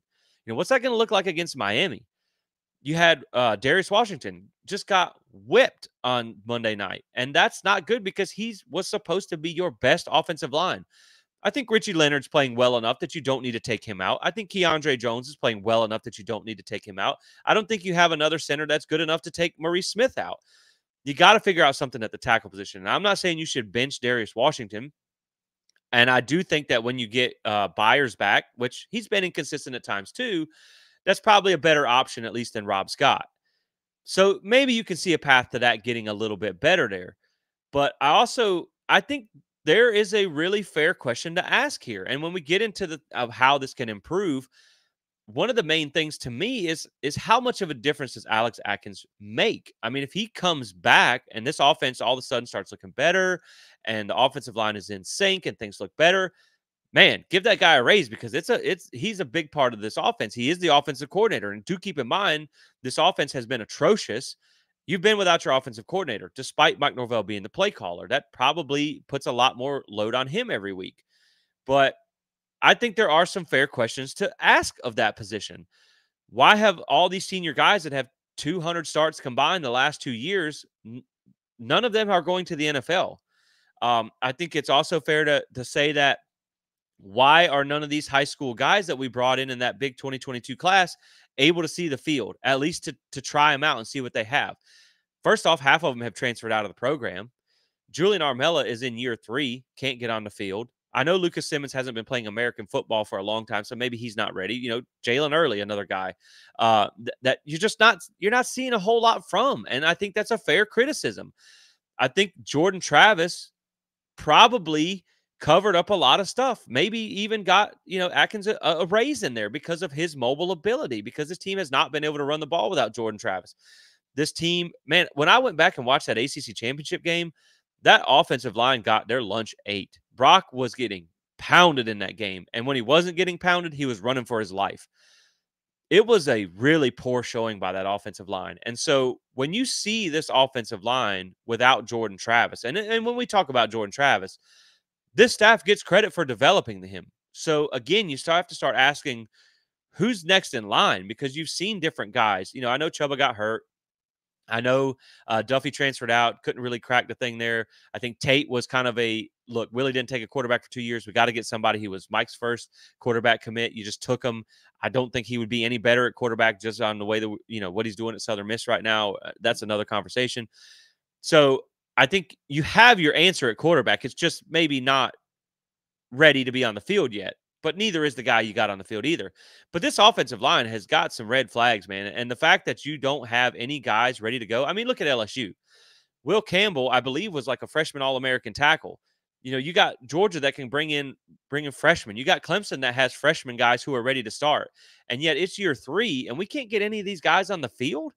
What's that going to look like against Miami? You had Darius Washington just got whipped on Monday night, and that's not good because he was supposed to be your best offensive line. I think Richie Leonard's playing well enough that you don't need to take him out. I think Keandre Jones is playing well enough that you don't need to take him out. I don't think you have another center that's good enough to take Maurice Smith out. You got to figure out something at the tackle position. And I'm not saying you should bench Darius Washington. And I do think that when you get Byers back, which he's been inconsistent at times too, that's probably a better option, at least than Rob Scott. So maybe you can see a path to that getting a little bit better there. But I think there is a really fair question to ask here. And when we get into of how this can improve, one of the main things to me is how much of a difference does Alex Atkins make? I mean, if he comes back and this offense all of a sudden starts looking better and the offensive line is in sync and things look better, man, give that guy a raise because he's a big part of this offense. He is the offensive coordinator. And do keep in mind, this offense has been atrocious. You've been without your offensive coordinator, despite Mike Norvell being the play caller. That probably puts a lot more load on him every week. But I think there are some fair questions to ask of that position. Why have all these senior guys that have 200 starts combined the last 2 years, none of them are going to the NFL? I think it's also fair to say that why are none of these high school guys that we brought in that big 2022 class able to see the field, at least to try them out and see what they have? First off, half of them have transferred out of the program. Julian Armella is in year 3, can't get on the field. I know Lucas Simmons hasn't been playing American football for a long time, so maybe he's not ready. Jalen Early, another guy that you're not seeing a whole lot from, and I think that's a fair criticism. I think Jordan Travis probably covered up a lot of stuff. Maybe even got, Atkins a raise in there because of his mobile ability, because this team has not been able to run the ball without Jordan Travis. This team, man, when I went back and watched that ACC championship game, that offensive line got their lunch ate. Brock was getting pounded in that game. And when he wasn't getting pounded, he was running for his life. It was a really poor showing by that offensive line. And so when you see this offensive line without Jordan Travis, and when we talk about Jordan Travis, this staff gets credit for developing him. So again, you still have to start asking who's next in line, because you've seen different guys. I know Chuba got hurt. I know Duffy transferred out, couldn't really crack the thing there. I think Tate was kind of a look. Willie didn't take a quarterback for 2 years. We got to get somebody. He was Mike's first quarterback commit. You just took him. I don't think he would be any better at quarterback just on the way that what he's doing at Southern Miss right now. That's another conversation. So I think you have your answer at quarterback. It's just maybe not ready to be on the field yet, but neither is the guy you got on the field either. But this offensive line has got some red flags, man. And the fact that you don't have any guys ready to go. I mean, look at LSU. Will Campbell, I believe, was like a freshman All-American tackle. You got Georgia that can bring in freshmen. You got Clemson that has freshman guys who are ready to start. And yet it's year 3 and we can't get any of these guys on the field.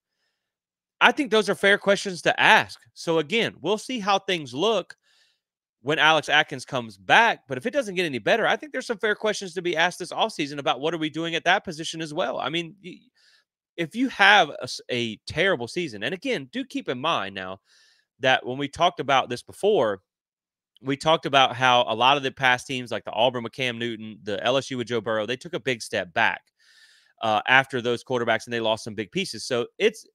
I think those are fair questions to ask. So again, we'll see how things look when Alex Atkins comes back. But if it doesn't get any better, I think there's some fair questions to be asked this offseason about what are we doing at that position as well. I mean, if you have a terrible season, and again, do keep in mind now that when we talked about this before, we talked about how a lot of the past teams like the Auburn with Cam Newton, the LSU with Joe Burrow, they took a big step back after those quarterbacks and they lost some big pieces. So it's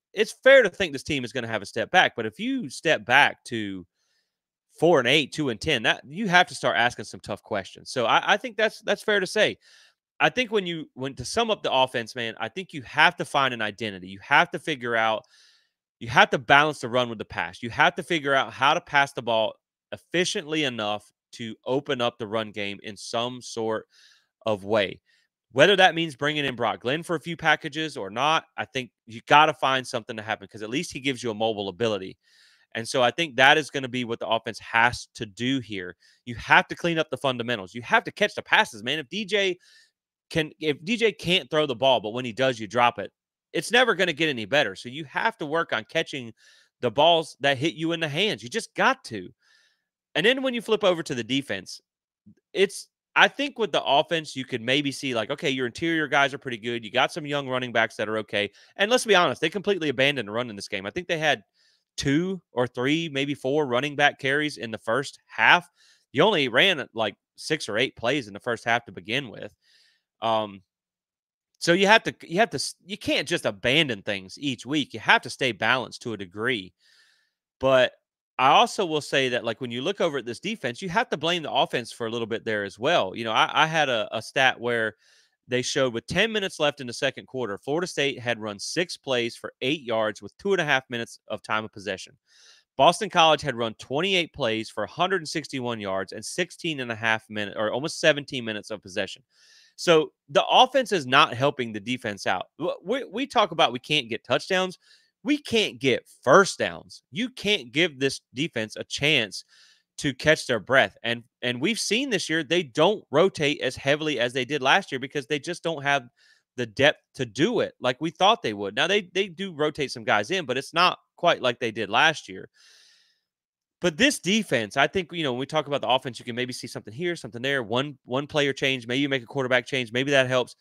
fair to think this team is going to have a step back. But if you step back to 4-8, 2-10, that you have to start asking some tough questions. So I think that's fair to say. I think when to sum up the offense, man, I think you have to find an identity. You have to figure out, you have to balance the run with the pass. You have to figure out how to pass the ball efficiently enough to open up the run game in some sort of way. Whether that means bringing in Brock Glenn for a few packages or not, I think you got to find something to happen, because at least he gives you a mobile ability. And so I think that is going to be what the offense has to do here. You have to clean up the fundamentals. You have to catch the passes, man. If DJ can't throw the ball, but when he does, you drop it, it's never going to get any better. So you have to work on catching the balls that hit you in the hands. You just got to. And then when you flip over to the defense, I think with the offense, you could maybe see like, okay, your interior guys are pretty good. You got some young running backs that are okay. And let's be honest, they completely abandoned the run in this game. I think they had 2 or 3, maybe 4 running back carries in the first half. You only ran like 6 or 8 plays in the first half to begin with. So you can't just abandon things each week. You have to stay balanced to a degree. But I also will say that, like, when you look over at this defense, you have to blame the offense for a little bit there as well. I had a stat where they showed with 10 minutes left in the second quarter, Florida State had run 6 plays for 8 yards with 2.5 minutes of time of possession. Boston College had run 28 plays for 161 yards and 16.5 minutes, or almost 17 minutes of possession. So the offense is not helping the defense out. We talk about we can't get touchdowns. We can't get first downs. You can't give this defense a chance to catch their breath. And we've seen this year, they don't rotate as heavily as they did last year because they just don't have the depth to do it like we thought they would. Now, they do rotate some guys in, but it's not quite like they did last year. But this defense, I think, when we talk about the offense, you can maybe see something here, something there, one player change, maybe you make a quarterback change, maybe that helps.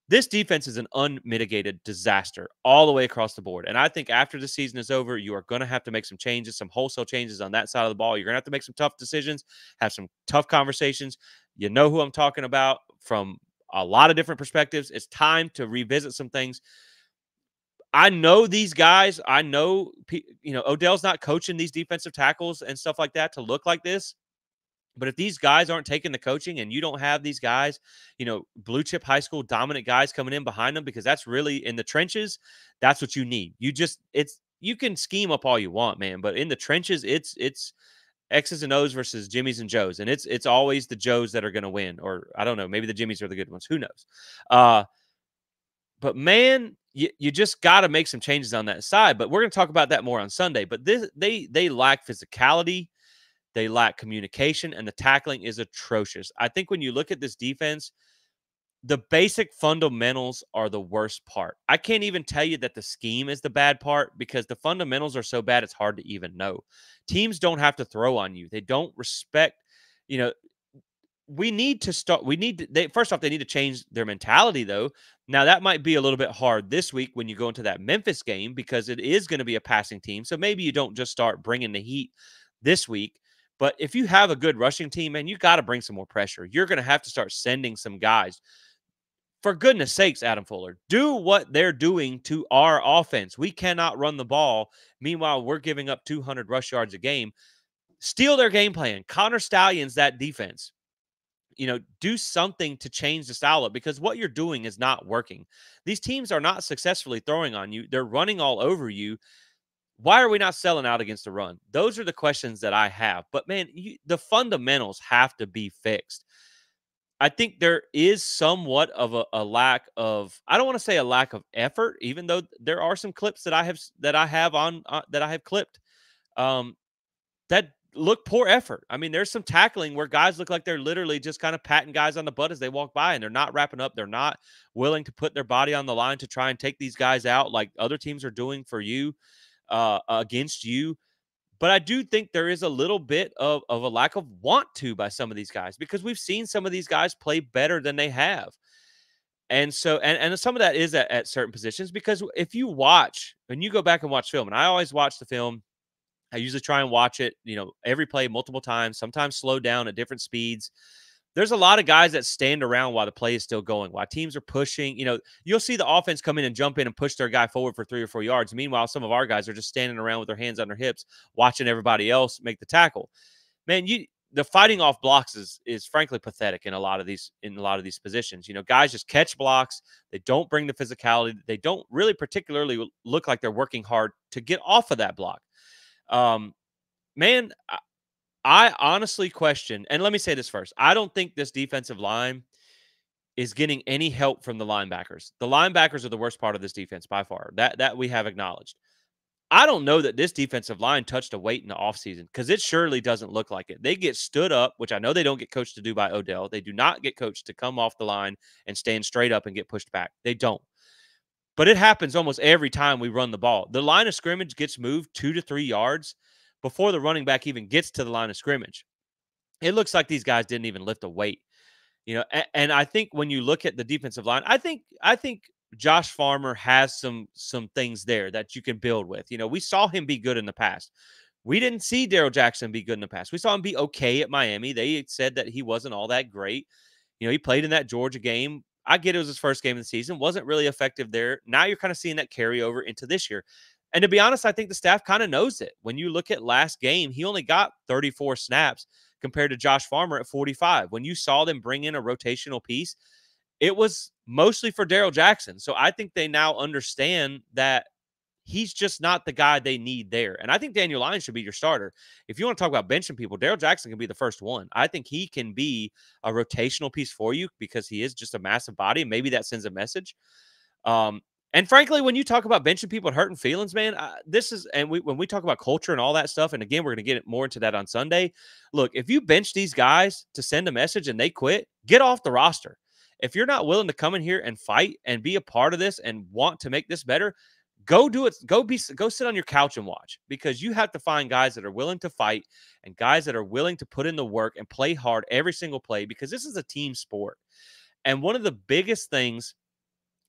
This defense is an unmitigated disaster all the way across the board. And I think after the season is over, you are going to have to make some changes, some wholesale changes on that side of the ball. You're going to have to make some tough decisions, have some tough conversations. You know who I'm talking about from a lot of different perspectives. It's time to revisit some things. I know these guys. I know, Odell's not coaching these defensive tackles and stuff like that to look like this. But if these guys aren't taking the coaching and you don't have these guys, blue chip high school dominant guys coming in behind them, because that's really in the trenches, that's what you need. You can scheme up all you want, man, but in the trenches, it's X's and O's versus Jimmys and Joes. And it's always the Joes that are going to win, or I don't know, maybe the Jimmys are the good ones. Who knows? But man, you just got to make some changes on that side. But we're going to talk about that more on Sunday. But they lack physicality. They lack communication, and the tackling is atrocious. I think when you look at this defense, the basic fundamentals are the worst part. I can't even tell you that the scheme is the bad part because the fundamentals are so bad it's hard to even know. Teams don't have to throw on you. They don't respect, you know, we need to start we need to, they first off they need to change their mentality though. Now that might be a little bit hard this week when you go into that Memphis game because it is going to be a passing team. So maybe you don't just start bringing the heat this week. But if you have a good rushing team, man, you got to bring some more pressure. You're going to have to start sending some guys. For goodness sakes, Adam Fuller, do what they're doing to our offense. We cannot run the ball. Meanwhile, we're giving up 200 rush yards a game. Steal their game plan. Connor Stallions that defense. Do something to change the style up because what you're doing is not working. These teams are not successfully throwing on you. They're running all over you. Why are we not selling out against the run? Those are the questions that I have. But, man, the fundamentals have to be fixed. I think there is somewhat of a lack of, I don't want to say a lack of effort, even though there are some clips that I have clipped. That look poor effort. I mean, there's some tackling where guys look like they're literally just kind of patting guys on the butt as they walk by, and they're not wrapping up. They're not willing to put their body on the line to try and take these guys out like other teams are doing for you, against you. But I do think there is a little bit of a lack of want to by some of these guys because we've seen some of these guys play better than they have. And so, and some of that is at certain positions because if you watch, and you go back and watch film, and I always watch the film, I usually try and watch it, every play multiple times, sometimes slow down at different speeds. There's a lot of guys that stand around while the play is still going, while teams are pushing. You'll see the offense come in and jump in and push their guy forward for 3 or 4 yards. Meanwhile, some of our guys are just standing around with their hands on their hips, watching everybody else make the tackle. Man, the fighting off blocks is frankly pathetic in a lot of these positions. Guys just catch blocks. They don't bring the physicality. They don't really particularly look like they're working hard to get off of that block. Man, I honestly question, and let me say this first. I don't think this defensive line is getting any help from the linebackers. The linebackers are the worst part of this defense by far. That we have acknowledged. I don't know that this defensive line touched a weight in the offseason because it surely doesn't look like it. They get stood up, which I know they don't get coached to do by Odell. They do not get coached to come off the line and stand straight up and get pushed back. They don't. But it happens almost every time we run the ball. The line of scrimmage gets moved 2 to 3 yards before the running back even gets to the line of scrimmage. It looks like these guys didn't even lift a weight. And I think when you look at the defensive line, I think Josh Farmer has some things there that you can build with. We saw him be good in the past. We didn't see Darrell Jackson be good in the past. We saw him be okay at Miami. They said that he wasn't all that great. He played in that Georgia game. I get it was his first game of the season. Wasn't really effective there. Now you're kind of seeing that carry over into this year. And to be honest, I think the staff kind of knows it. When you look at last game, he only got 34 snaps compared to Josh Farmer at 45. When you saw them bring in a rotational piece, it was mostly for Darrell Jackson. So I think they now understand that he's just not the guy they need there. And I think Daniel Lyons should be your starter. If you want to talk about benching people, Darrell Jackson can be the first one. I think he can be a rotational piece for you because he is just a massive body. And maybe that sends a message. And frankly, when you talk about benching people and hurting feelings, man, when we talk about culture and all that stuff, and again, we're going to get more into that on Sunday. Look, if you bench these guys to send a message and they quit, get off the roster. If you're not willing to come in here and fight and be a part of this and want to make this better, go do it. Go sit on your couch and watch, because you have to find guys that are willing to fight and guys that are willing to put in the work and play hard every single play, because this is a team sport. And one of the biggest things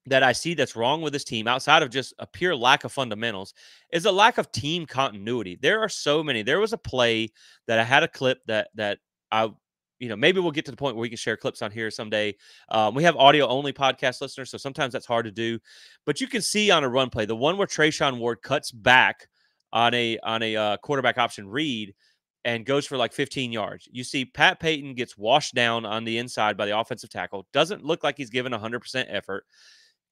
that I see that's wrong with this team, outside of just a pure lack of fundamentals, is a lack of team continuity. There are so many. There was a play that I had a clip that I, maybe we'll get to the point where we can share clips on here someday. We have audio only podcast listeners, so sometimes that's hard to do. But you can see on a run play, the one where Trayshawn Ward cuts back on a quarterback option read and goes for like 15 yards. You see Pat Payton gets washed down on the inside by the offensive tackle. Doesn't look like he's given 100% effort.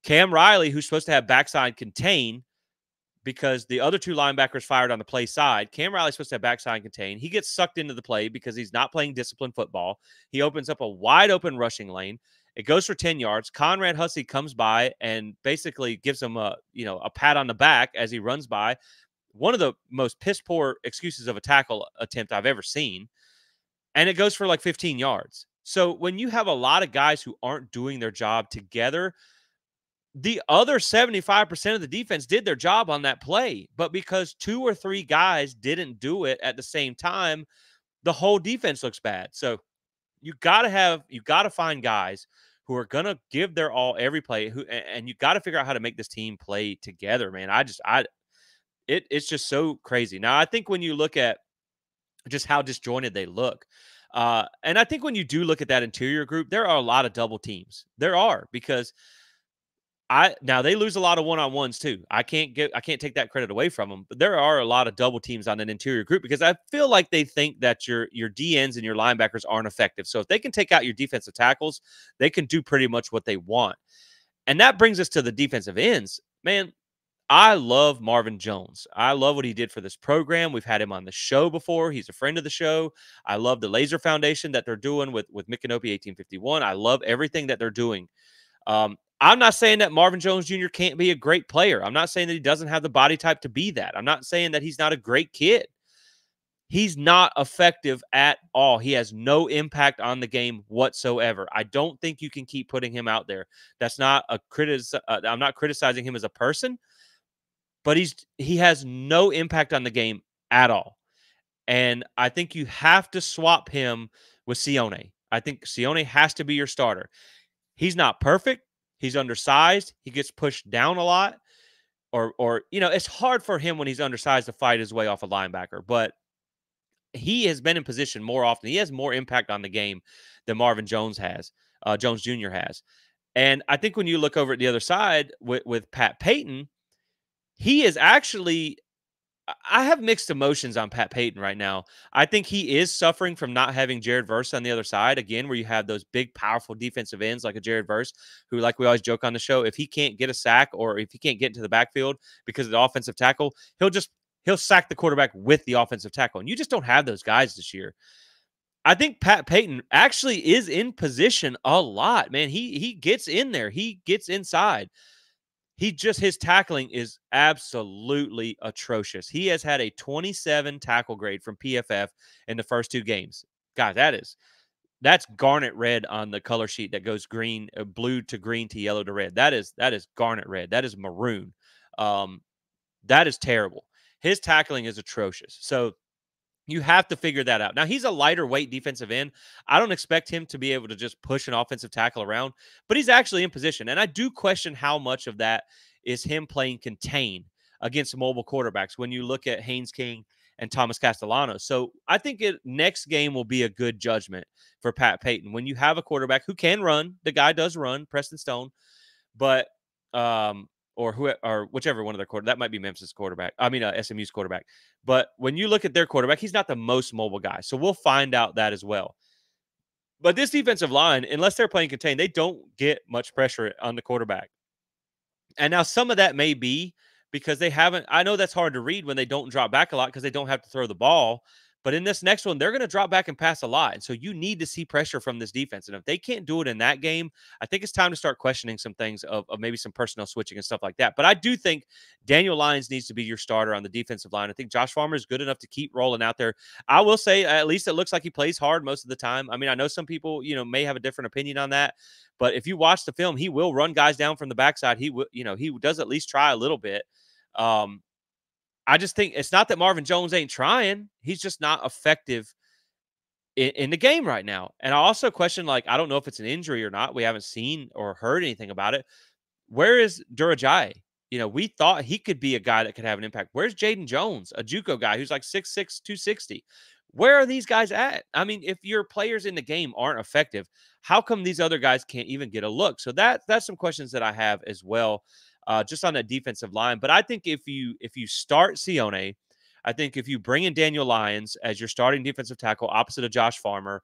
Cam Riley, who's supposed to have backside contain because the other two linebackers fired on the play side. Cam Riley's supposed to have backside contain. He gets sucked into the play because he's not playing disciplined football. He opens up a wide open rushing lane. It goes for 10 yards. Conrad Hussey comes by and basically gives him a pat on the back as he runs by. one of the most piss poor excuses of a tackle attempt I've ever seen. And it goes for like 15 yards. So when you have a lot of guys who aren't doing their job together, the other 75% of the defense did their job on that play. But because 2 or 3 guys didn't do it at the same time, the whole defense looks bad. So you got to find guys who are going to give their all every play and you got to figure out how to make this team play together, man. It's just so crazy. Now, I think when you look at just how disjointed they look, and I think when you do look at that interior group, there are a lot of double teams. There are, because now they lose a lot of one-on-ones too. I can't take that credit away from them, but there are a lot of double teams on an interior group because I feel like they think that your DNs and your linebackers aren't effective. So if they can take out your defensive tackles, they can do pretty much what they want. And that brings us to the defensive ends. Man, I love Marvin Jones. I love what he did for this program. We've had him on the show before. He's a friend of the show. I love the Laser Foundation that they're doing with Micanopy 1851. I love everything that they're doing. I'm not saying that Marvin Jones Jr. can't be a great player. I'm not saying that he doesn't have the body type to be that. I'm not saying that he's not a great kid. He's not effective at all. He has no impact on the game whatsoever. I don't think you can keep putting him out there. That's not a I'm not criticizing him as a person, but he has no impact on the game at all. And I think you have to swap him with Sione. I think Sione has to be your starter. He's not perfect. He's undersized. He gets pushed down a lot. Or it's hard for him when he's undersized to fight his way off a linebacker, but he has been in position more often. He has more impact on the game than Marvin Jones Jones Jr. has. And I think when you look over at the other side with Pat Payton, he is actually, I have mixed emotions on Pat Payton right now. I think he is suffering from not having Jared Verse on the other side, again, where you have those big, powerful defensive ends like a Jared Verse, who, like we always joke on the show, if he can't get a sack or if he can't get into the backfield because of the offensive tackle, he'll sack the quarterback with the offensive tackle. And you just don't have those guys this year. I think Pat Payton actually is in position a lot, man. He gets in there. He gets inside. His tackling is absolutely atrocious. He has had a 27 tackle grade from PFF in the first 2 games. God, that's garnet red on the color sheet that goes green, blue to green to yellow to red. That is garnet red. That is maroon. That is terrible. His tackling is atrocious. So you have to figure that out. Now, he's a lighter weight defensive end. I don't expect him to be able to just push an offensive tackle around, but he's actually in position. And I do question how much of that is him playing contain against mobile quarterbacks when you look at Haynes King and Thomas Castellanos. So I think next game will be a good judgment for Pat Payton. When you have a quarterback who can run, the guy does run, Preston Stone, but or whichever one of their that might be Memphis's quarterback. I mean, SMU's quarterback. But when you look at their quarterback, he's not the most mobile guy. So we'll find out that as well. But this defensive line, unless they're playing contain, they don't get much pressure on the quarterback. And now some of that may be because they haven't. I know that's hard to read when they don't drop back a lot because they don't have to throw the ball. But in this next one, they're going to drop back and pass a lot. And so you need to see pressure from this defense. And if they can't do it in that game, I think it's time to start questioning some things of maybe some personnel switching and stuff like that. But I do think Daniel Lyons needs to be your starter on the defensive line. I think Josh Farmer is good enough to keep rolling out there. I will say, at least it looks like he plays hard most of the time. I mean, I know some people, may have a different opinion on that. But if you watch the film, he will run guys down from the backside. He does at least try a little bit. I just think it's not that Marvin Jones ain't trying. He's just not effective in the game right now. And I also question, I don't know if it's an injury or not. We haven't seen or heard anything about it. Where is Durajaye? We thought he could be a guy that could have an impact. Where's Jaden Jones, a JUCO guy who's like 6'6", 260? Where are these guys at? I mean, if your players in the game aren't effective, how come these other guys can't even get a look? So that's some questions that I have as well. Just on that defensive line. But I think if you start Sione, I think if you bring in Daniel Lyons as your starting defensive tackle opposite of Josh Farmer,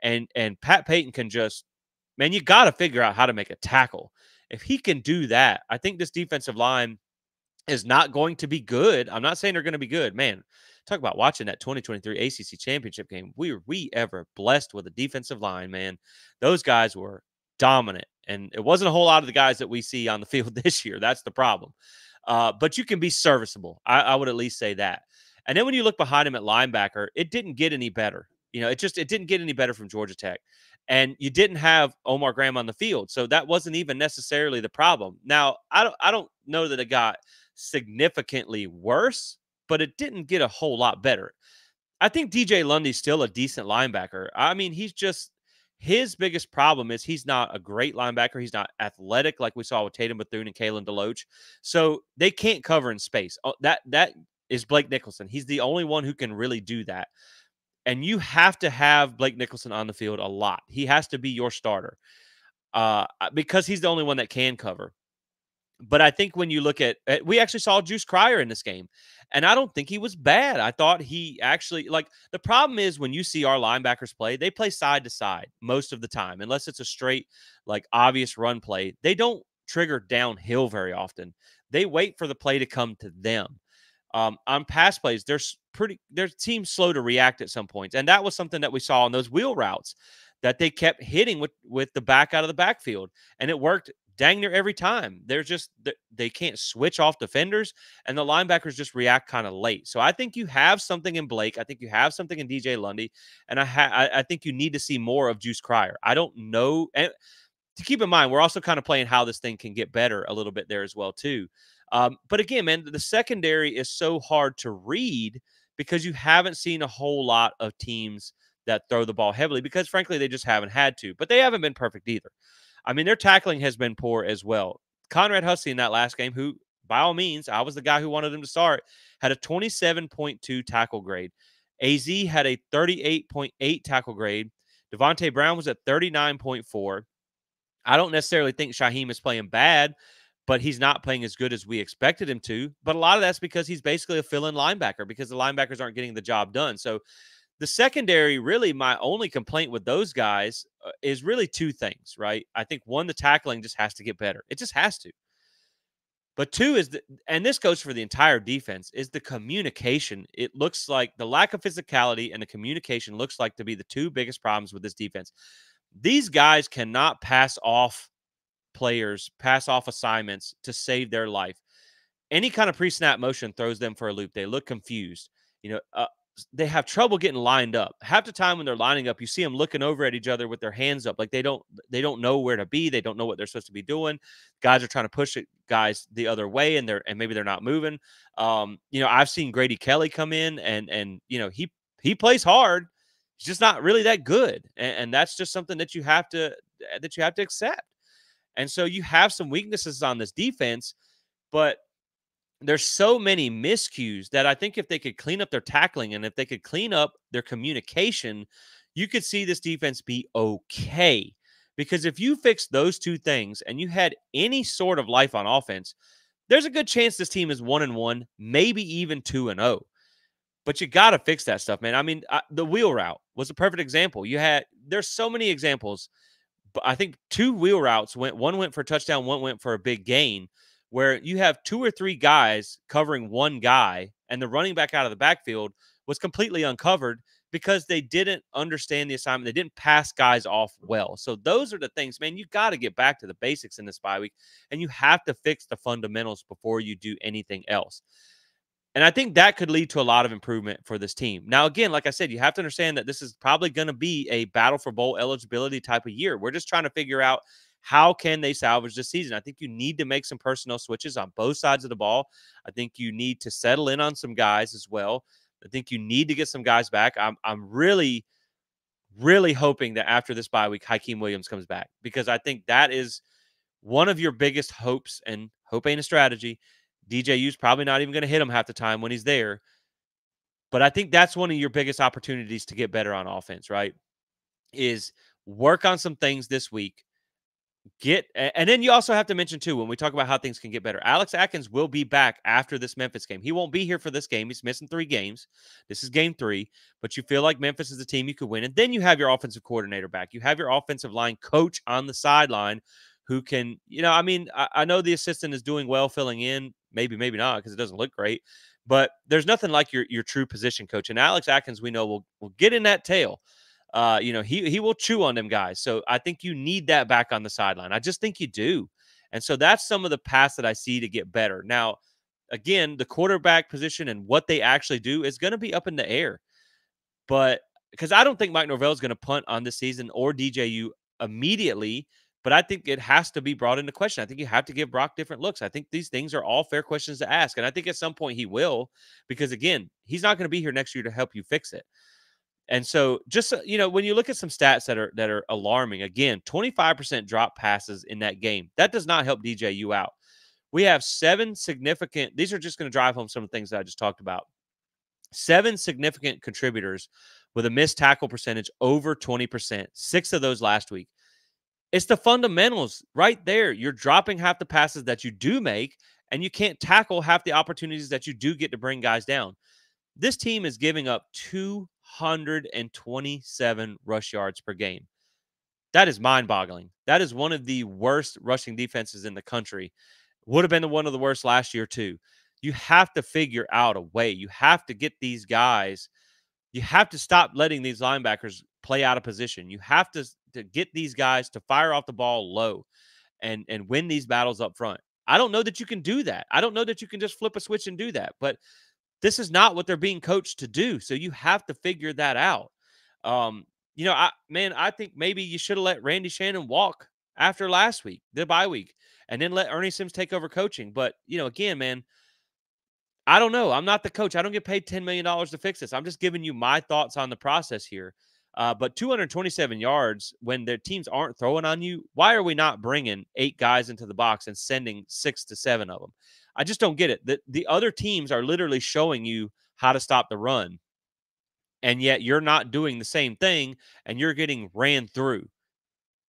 and Pat Payton can you got to figure out how to make a tackle. If he can do that, I think this defensive line is not going to be good. I'm not saying they're going to be good. Man, talk about watching that 2023 ACC championship game. Were we ever blessed with a defensive line, man? Those guys were dominant. And it wasn't a whole lot of the guys that we see on the field this year. That's the problem. but you can be serviceable. I would at least say that. And then when you look behind him at linebacker, it didn't get any better. It didn't get any better from Georgia Tech. And you didn't have Omar Graham on the field. So that wasn't even necessarily the problem. Now, I don't know that it got significantly worse, but it didn't get a whole lot better. I think DJ Lundy's still a decent linebacker. I mean, his biggest problem is he's not a great linebacker. He's not athletic like we saw with Tatum Bethune and Kalen DeLoach. So they can't cover in space. Oh, that is Blake Nicholson. He's the only one who can really do that. And you have to have Blake Nicholson on the field a lot. He has to be your starter because he's the only one that can cover. But I think when you look at we actually saw Juice Cryer in this game, and I don't think he was bad. I thought he actually the problem is when you see our linebackers play, they play side to side most of the time, unless it's a straight, obvious run play. They don't trigger downhill very often. They wait for the play to come to them. On pass plays, their team's slow to react at some points, and that was something that we saw on those wheel routes that they kept hitting with the back out of the backfield, and it worked dang near every time. They can't switch off defenders, and the linebackers just react kind of late. So I think you have something in Blake. I think you have something in DJ Lundy, and I think you need to see more of Juice Cryer. I don't know, and to keep in mind, we're also kind of playing how this thing can get better a little bit there as well too. But again, man, the secondary is so hard to read because you haven't seen a whole lot of teams that throw the ball heavily because, frankly, they just haven't had to. But they haven't been perfect either. I mean, their tackling has been poor as well. Conrad Hussey in that last game, who, by all means, I was the guy who wanted him to start, had a 27.2 tackle grade. AZ had a 38.8 tackle grade. Devontae Brown was at 39.4. I don't necessarily think Shaheem is playing bad, but he's not playing as good as we expected him to. But a lot of that's because he's basically a fill-in linebacker because the linebackers aren't getting the job done. So the secondary, really, my only complaint with those guys is really two things, right? I think one, the tackling just has to get better. It just has to. But two is, and this goes for the entire defense, is the communication. It looks like the lack of physicality and the communication looks like to be the two biggest problems with this defense. These guys cannot pass off players, pass off assignments to save their life. Any kind of pre-snap motion throws them for a loop. They look confused. They have trouble getting lined up. Half the time when they're lining up, you see them looking over at each other with their hands up, like they don't know where to be. They don't know what they're supposed to be doing. Guys are trying to push it, guys the other way, and maybe they're not moving. I've seen Grady Kelly come in, and he plays hard. He's just not really that good, and that's just something that you have to accept. And so you have some weaknesses on this defense, but there's so many miscues that I think if they could clean up their tackling and if they could clean up their communication, you could see this defense be okay. Because if you fix those two things and you had any sort of life on offense, there's a good chance this team is 1-1, maybe even 2-0. But you got to fix that stuff, man. I mean, the wheel route was a perfect example. There's so many examples, but I think two wheel routes one went for a touchdown, one went for a big gain, where you have two or three guys covering one guy, and the running back out of the backfield was completely uncovered because they didn't understand the assignment. They didn't pass guys off well. So those are the things, man, you got to get back to the basics in this bye week, and you have to fix the fundamentals before you do anything else. And I think that could lead to a lot of improvement for this team. Now, again, like I said, you have to understand that this is probably going to be a battle for bowl eligibility type of year. We're just trying to figure out how can they salvage this season. I think you need to make some personnel switches on both sides of the ball. I think you need to settle in on some guys as well. I think you need to get some guys back. I'm really, really hoping that after this bye week, Hakeem Williams comes back, because I think that is one of your biggest hopes, and hope ain't a strategy. DJU's probably not even going to hit him half the time when he's there. But I think that's one of your biggest opportunities to get better on offense, right? Is work on some things this week. And then you also have to mention, too, when we talk about how things can get better, Alex Atkins will be back after this Memphis game. He won't be here for this game. He's missing 3 games. This is game 3. But you feel like Memphis is a team you could win. And then you have your offensive coordinator back. You have your offensive line coach on the sideline who can, I know the assistant is doing well filling in. Maybe not, because it doesn't look great. But there's nothing like your true position coach. And Alex Atkins, we know, will get in that tail. He will chew on them guys. So I think you need that back on the sideline. I just think you do. And so that's some of the paths that I see to get better. Now, again, the quarterback position and what they actually do is going to be up in the air. But because I don't think Mike Norvell is going to punt on this season or DJU immediately, but I think it has to be brought into question. I think you have to give Brock different looks. I think these things are all fair questions to ask. And I think at some point he will, because again, he's not going to be here next year to help you fix it. And so just when you look at some stats that are alarming, again, 25% drop passes in that game. That does not help DJU out. We have 7 significant, these are just going to drive home some of the things that I just talked about. 7 significant contributors with a missed tackle percentage over 20%, 6 of those last week. It's the fundamentals right there. You're dropping half the passes that you do make, and you can't tackle half the opportunities that you do get to bring guys down. This team is giving up 227 rush yards per game. That is mind-boggling. That is one of the worst rushing defenses in the country. Would have been one of the worst last year too. You have to figure out a way. You have to get these guys. You have to stop letting these linebackers play out of position. You have to get these guys to fire off the ball low and win these battles up front. I don't know that you can do that. I don't know that you can just flip a switch and do that. But this is not what they're being coached to do. So you have to figure that out. I think maybe you should have let Randy Shannon walk after last week, the bye week, and then let Ernie Sims take over coaching. But, again, man, I don't know. I'm not the coach. I don't get paid $10 million to fix this. I'm just giving you my thoughts on the process here. But 227 yards when their teams aren't throwing on you, why are we not bringing 8 guys into the box and sending 6 to 7 of them? I just don't get it. The other teams are literally showing you how to stop the run, and yet you're not doing the same thing, and you're getting ran through.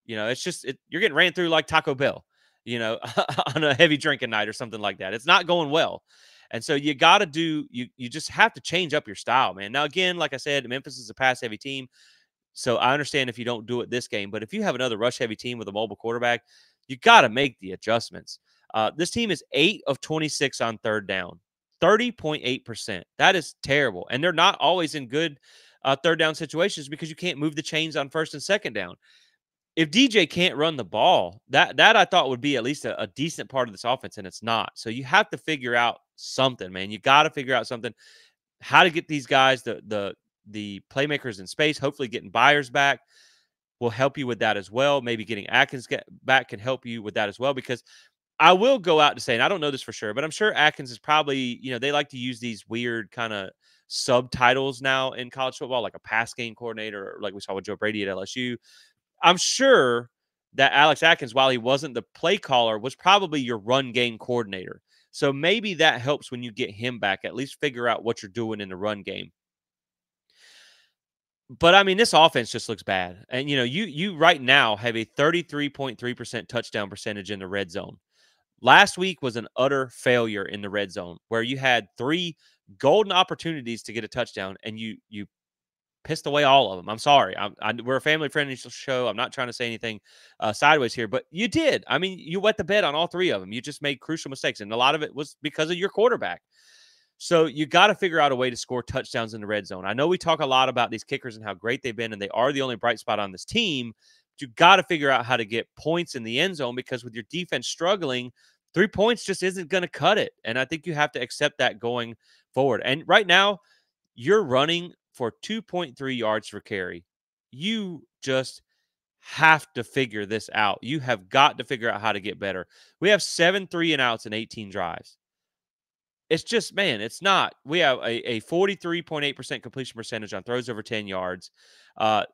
It's just you're getting ran through like Taco Bell, on a heavy drinking night or something like that. It's not going well. And so you got to you just have to change up your style, man. Now, again, like I said, Memphis is a pass heavy team. So I understand if you don't do it this game, but if you have another rush heavy team with a mobile quarterback, you got to make the adjustments. This team is 8 of 26 on third down, 30.8%. That is terrible. And they're not always in good third down situations because you can't move the chains on first and second down. If DJ can't run the ball, that I thought would be at least a decent part of this offense, and it's not. So you have to figure out something, man. You got to figure out something, how to get these guys, the playmakers in space. Hopefully getting Byers back will help you with that as well. Maybe getting Atkins back can help you with that as well, because I will go out to say, and I don't know this for sure, but I'm sure Atkins is probably, they like to use these weird kind of subtitles now in college football, like a pass game coordinator, or like we saw with Joe Brady at LSU. I'm sure that Alex Atkins, while he wasn't the play caller, was probably your run game coordinator. So maybe that helps when you get him back, at least figure out what you're doing in the run game. But, I mean, this offense just looks bad. And, you right now have a 33.3% touchdown percentage in the red zone. Last week was an utter failure in the red zone where you had 3 golden opportunities to get a touchdown, and you pissed away all of them. I'm sorry. We're a family-friendly show. I'm not trying to say anything sideways here, but you did. I mean, you wet the bed on all 3 of them. You just made crucial mistakes, and a lot of it was because of your quarterback. So you got to figure out a way to score touchdowns in the red zone. I know we talk a lot about these kickers and how great they've been, and they are the only bright spot on this team. But you got to figure out how to get points in the end zone, because with your defense struggling, 3 points just isn't going to cut it. And I think you have to accept that going forward. And right now, you're running for 2.3 yards per carry. You just have to figure this out. You have got to figure out how to get better. We have 7 3-and-outs and 18 drives. It's just, man, it's not. We have a 43.8% completion percentage on throws over 10 yards.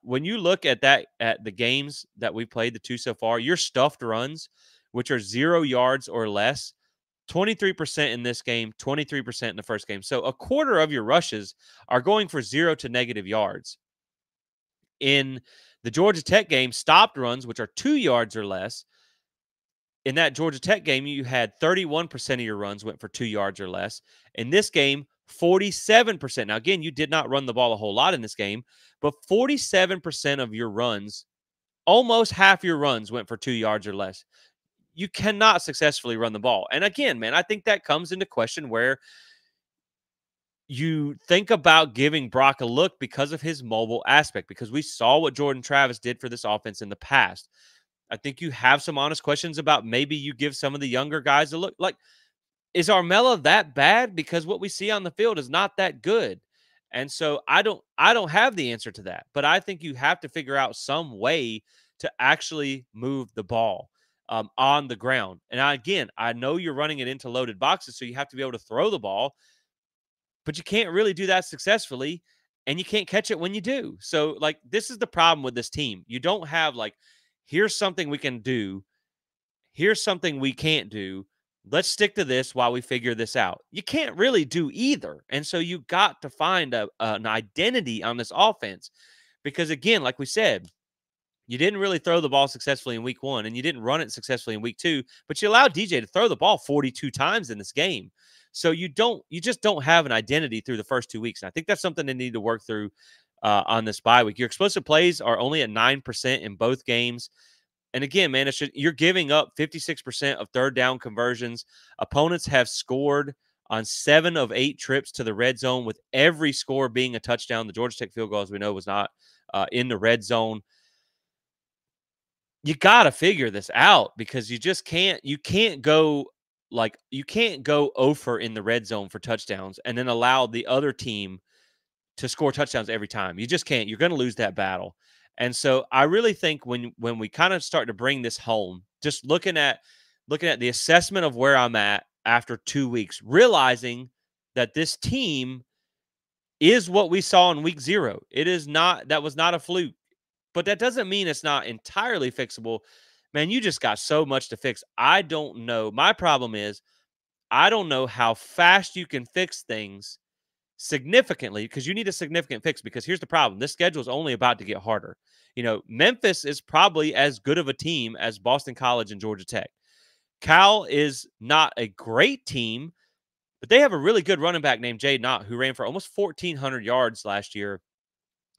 When you look at that, at the games that we played, the 2 so far, your stuffed runs, which are 0 yards or less, 23% in this game, 23% in the first game. So a quarter of your rushes are going for 0 to negative yards. In the Georgia Tech game, stopped runs, which are 2 yards or less, in that Georgia Tech game, you had 31% of your runs went for 2 yards or less. In this game, 47%. Now, again, you did not run the ball a whole lot in this game, but 47% of your runs, almost half your runs went for 2 yards or less. You cannot successfully run the ball. And again, man, I think that comes into question where you think about giving Brock a look because of his mobile aspect, because we saw what Jordan Travis did for this offense in the past. I think you have some honest questions about maybe you give some of the younger guys a look. Like, is Armella that bad? Because what we see on the field is not that good. And so I don't have the answer to that. But I think you have to figure out some way to actually move the ball on the ground. And again, I know you're running it into loaded boxes, so you have to be able to throw the ball, but you can't really do that successfully, and you can't catch it when you do. So, like, this is the problem with this team. You don't have, like, here's something we can do, here's something we can't do. Let's stick to this while we figure this out. You can't really do either. And so you got to find an identity on this offense because, again, like we said, you didn't really throw the ball successfully in week 1 and you didn't run it successfully in week 2, but you allowed DJ to throw the ball 42 times in this game. So you just don't have an identity through the first 2 weeks. And I think that's something they need to work through on this bye week. Your explosive plays are only at 9% in both games. And again, man, you're giving up 56% of third down conversions. Opponents have scored on 7 of 8 trips to the red zone, with every score being a touchdown. The Georgia Tech field goal, as we know, was not in the red zone. You got to figure this out because you can't go 0 for in the red zone for touchdowns and then allow the other team to score touchdowns every time. You just can't. You're going to lose that battle. And so I really think when we kind of start to bring this home, just looking at the assessment of where I'm at after 2 weeks, realizing that this team is what we saw in week 0. That was not a fluke. But that doesn't mean it's not entirely fixable. Man, you just got so much to fix. I don't know. My problem is I don't know how fast you can fix things significantly, because you need a significant fix. Because here's the problem: this schedule is only about to get harder. Memphis is probably as good of a team as Boston College and Georgia Tech. Cal is not a great team, but they have a really good running back named Jay Knott who ran for almost 1,400 yards last year,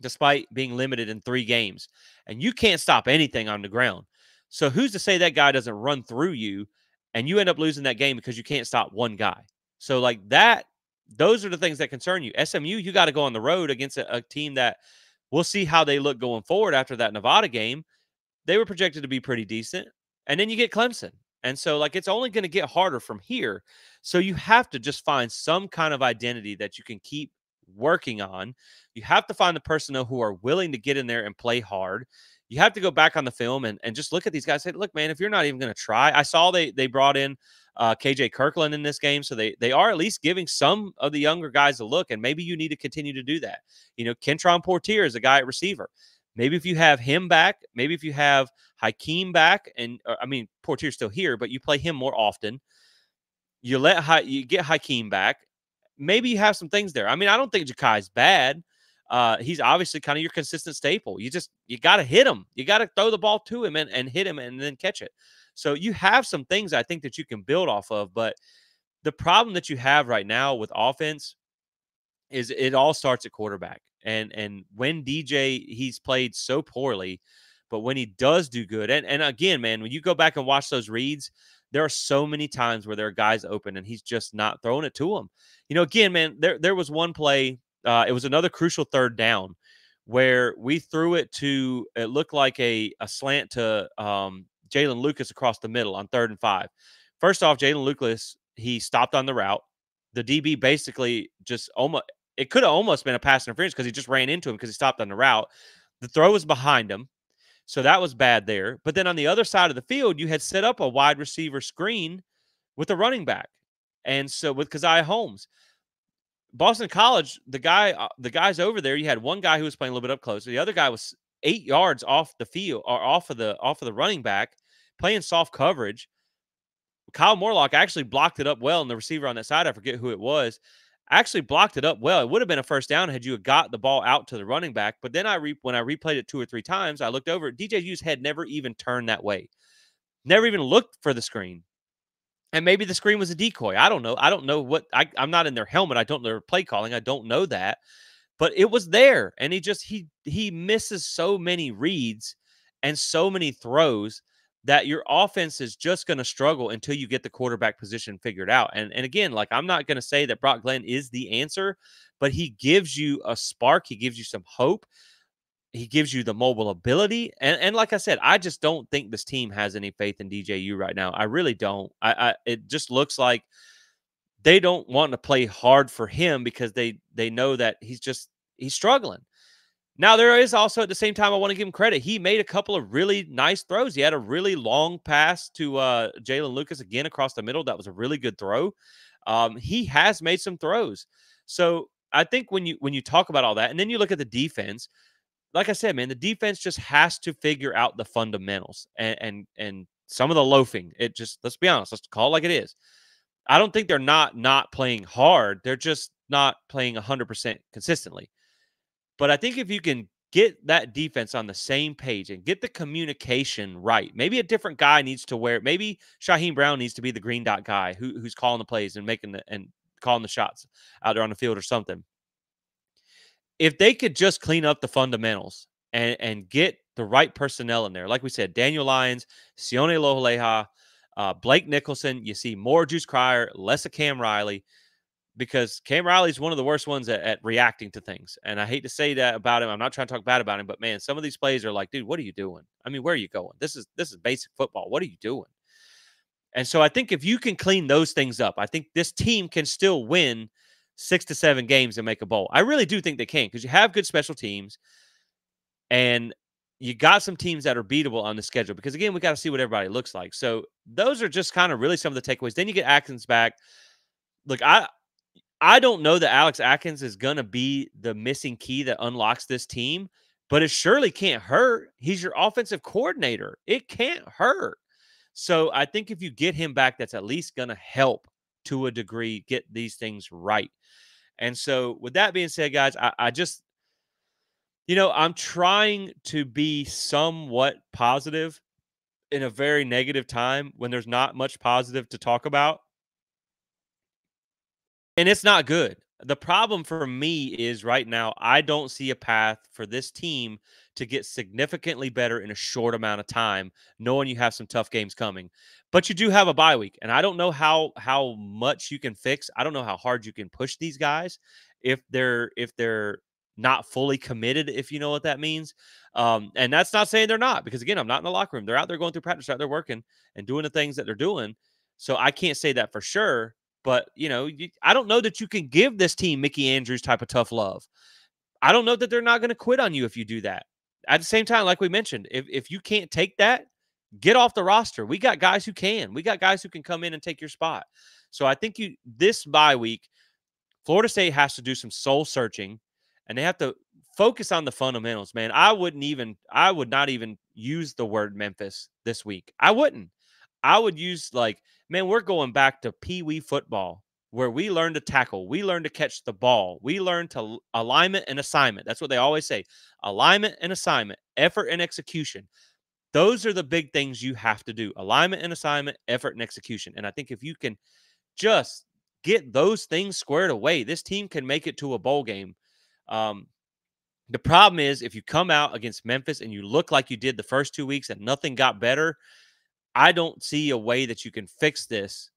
despite being limited in 3 games. And you can't stop anything on the ground. So who's to say that guy doesn't run through you and you end up losing that game because you can't stop one guy? So, like that, those are the things that concern you. SMU, you got to go on the road against a team that we'll see how they look going forward after that Nevada game. They were projected to be pretty decent. And then you get Clemson. And so, like, it's only going to get harder from here. So you have to just find some kind of identity that you can keep working on. You have to find the personnel who are willing to get in there and play hard. You have to go back on the film and just look at these guys and say, look, man, if you're not even going to try. I saw they brought in KJ Kirkland in this game. So they are at least giving some of the younger guys a look, and maybe you need to continue to do that. Kentron Portier is a guy at receiver. Maybe if you have him back, maybe if you have Hakeem back, and Portier's still here, but you play him more often. You get Hakeem back. Maybe you have some things there. I don't think Jakai's bad. He's obviously kind of your consistent staple. You got to hit him. You got to throw the ball to him and hit him and then catch it. So you have some things I think that you can build off of. But the problem that you have right now with offense is it all starts at quarterback. And when DJ, he's played so poorly, but when he does do good, and again, man, when you go back and watch those reads, there are so many times where there are guys open and he's just not throwing it to them. Again, man, there was one play, it was another crucial third down where we threw it to, it looked like a slant to Jalen Lucas across the middle on 3rd and 5. First off, Jalen Lucas, he stopped on the route. The DB basically just it could have almost been a pass interference because he just ran into him because he stopped on the route. The throw was behind him. So that was bad there. But then on the other side of the field, you had set up a wide receiver screen with a running back. And so with Keziah Holmes, Boston College, the guys over there, you had one guy who was playing a little bit up close. The other guy was 8 yards off the field or off of the running back, playing soft coverage. Kyle Morlock actually blocked it up well, and the receiver on that side, I forget who it was, actually blocked it up well. It would have been a first down had you got the ball out to the running back. But then when I replayed it 2 or 3 times, I looked over. DJU's head never even turned that way. Never even looked for the screen. And maybe the screen was a decoy. I don't know. I don't know what I'm not in their helmet. I don't know their play calling. I don't know that. But it was there. And he misses so many reads and so many throws that your offense is just going to struggle until you get the quarterback position figured out. And again, like, I'm not going to say that Brock Glenn is the answer, but he gives you a spark. He gives you some hope. He gives you the mobile ability, and like I said, I just don't think this team has any faith in DJU right now. I really don't. I it just looks like they don't want to play hard for him because they know that he's struggling. Now, there is also at the same time, I want to give him credit. He made a couple of really nice throws. He had a really long pass to Jalen Lucas again across the middle. That was a really good throw. He has made some throws. So I think when you talk about all that, and then you look at the defense, like I said, man, the defense just has to figure out the fundamentals and some of the loafing. It just, let's be honest, let's call it like it is. I don't think they're not playing hard. They're just not playing 100% consistently. But I think if you can get that defense on the same page and get the communication right, maybe a different guy needs to wear. Maybe Shaheem Brown needs to be the green dot guy who's calling the plays and making and calling the shots out there on the field or something. If they could just clean up the fundamentals and get the right personnel in there, like we said, Daniel Lyons, Sione Loholeha, Blake Nicholson, you see more Juice Cryer, less of Cam Riley, because Cam Riley's one of the worst ones at reacting to things. And I hate to say that about him. I'm not trying to talk bad about him, but man, some of these plays are like, dude, what are you doing? I mean, where are you going? This is basic football. What are you doing? And so I think if you can clean those things up, I think this team can still win 6 to 7 games and make a bowl. I really do think they can, because you have good special teams and you got some teams that are beatable on the schedule, because again, we got to see what everybody looks like. So those are just kind of really some of the takeaways. Then you get Atkins back. Look, I don't know that Alex Atkins is going to be the missing key that unlocks this team, but it surely can't hurt. He's your offensive coordinator. It can't hurt. So I think if you get him back, that's at least going to help to a degree get these things right. And so with that being said, guys, I just, I'm trying to be somewhat positive in a very negative time when there's not much positive to talk about. And it's not good. The problem for me is right now, I don't see a path for this team to get significantly better in a short amount of time, knowing you have some tough games coming. But you do have a bye week, and I don't know how much you can fix. I don't know how hard you can push these guys if they're not fully committed, if you know what that means. And that's not saying they're not, because again, I'm not in the locker room. They're out there going through practice, they're out there working and doing the things that they're doing. So I can't say that for sure. But, I don't know that you can give this team Mickey Andrews type of tough love. I don't know that they're not going to quit on you if you do that. At the same time, like we mentioned, if you can't take that, get off the roster. We got guys who can. We got guys who can come in and take your spot. So I think this bye week, Florida State has to do some soul searching, and they have to focus on the fundamentals, man. I would not even use the word Memphis this week. I wouldn't. I would use man, we're going back to Pee Wee football, where we learn to tackle, we learn to catch the ball, we learn to alignment and assignment. That's what they always say: alignment and assignment, effort and execution. Those are the big things you have to do: alignment and assignment, effort and execution. And I think if you can just get those things squared away, this team can make it to a bowl game. Um, the problem is, if you come out against Memphis and you look like you did the first 2 weeks and nothing got better, I don't see a way that you can fix this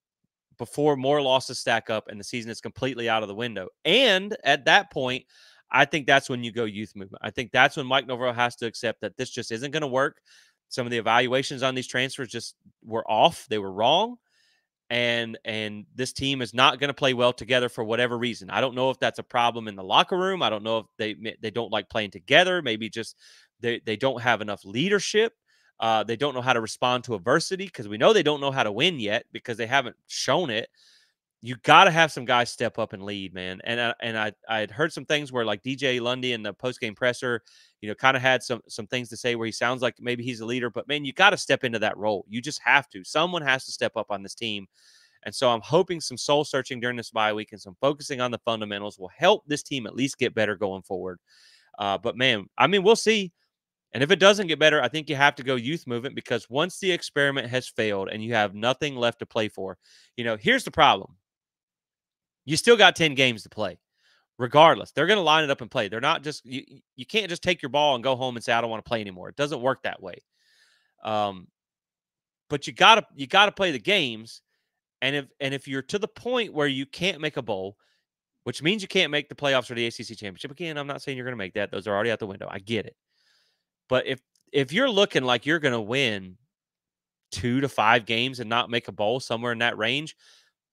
before more losses stack up and the season is completely out of the window. And at that point, I think that's when you go youth movement. I think that's when Mike Norvell has to accept that this just isn't going to work. Some of the evaluations on these transfers just were off. They were wrong. And this team is not going to play well together for whatever reason. I don't know if that's a problem in the locker room. I don't know if they don't like playing together. Maybe just they don't have enough leadership. They don't know how to respond to adversity, because we know they don't know how to win yet because they haven't shown it. You got to have some guys step up and lead, man. And I had heard some things where like DJ Lundy in the postgame presser, kind of had some things to say where he sounds like maybe he's a leader, but man, you got to step into that role. You just have to. Someone has to step up on this team. And so I'm hoping some soul searching during this bye week and some focusing on the fundamentals will help this team at least get better going forward. But man, I mean, we'll see. And if it doesn't get better, I think you have to go youth movement, because once the experiment has failed and you have nothing left to play for, here's the problem. You still got 10 games to play. Regardless, they're going to line it up and play. They're not just you can't just take your ball and go home and say, I don't want to play anymore. It doesn't work that way. But you gotta play the games. And if you're to the point where you can't make a bowl, which means you can't make the playoffs or the ACC championship, again, I'm not saying you're going to make that. Those are already out the window. I get it. But if you're looking like you're going to win 2 to 5 games and not make a bowl somewhere in that range,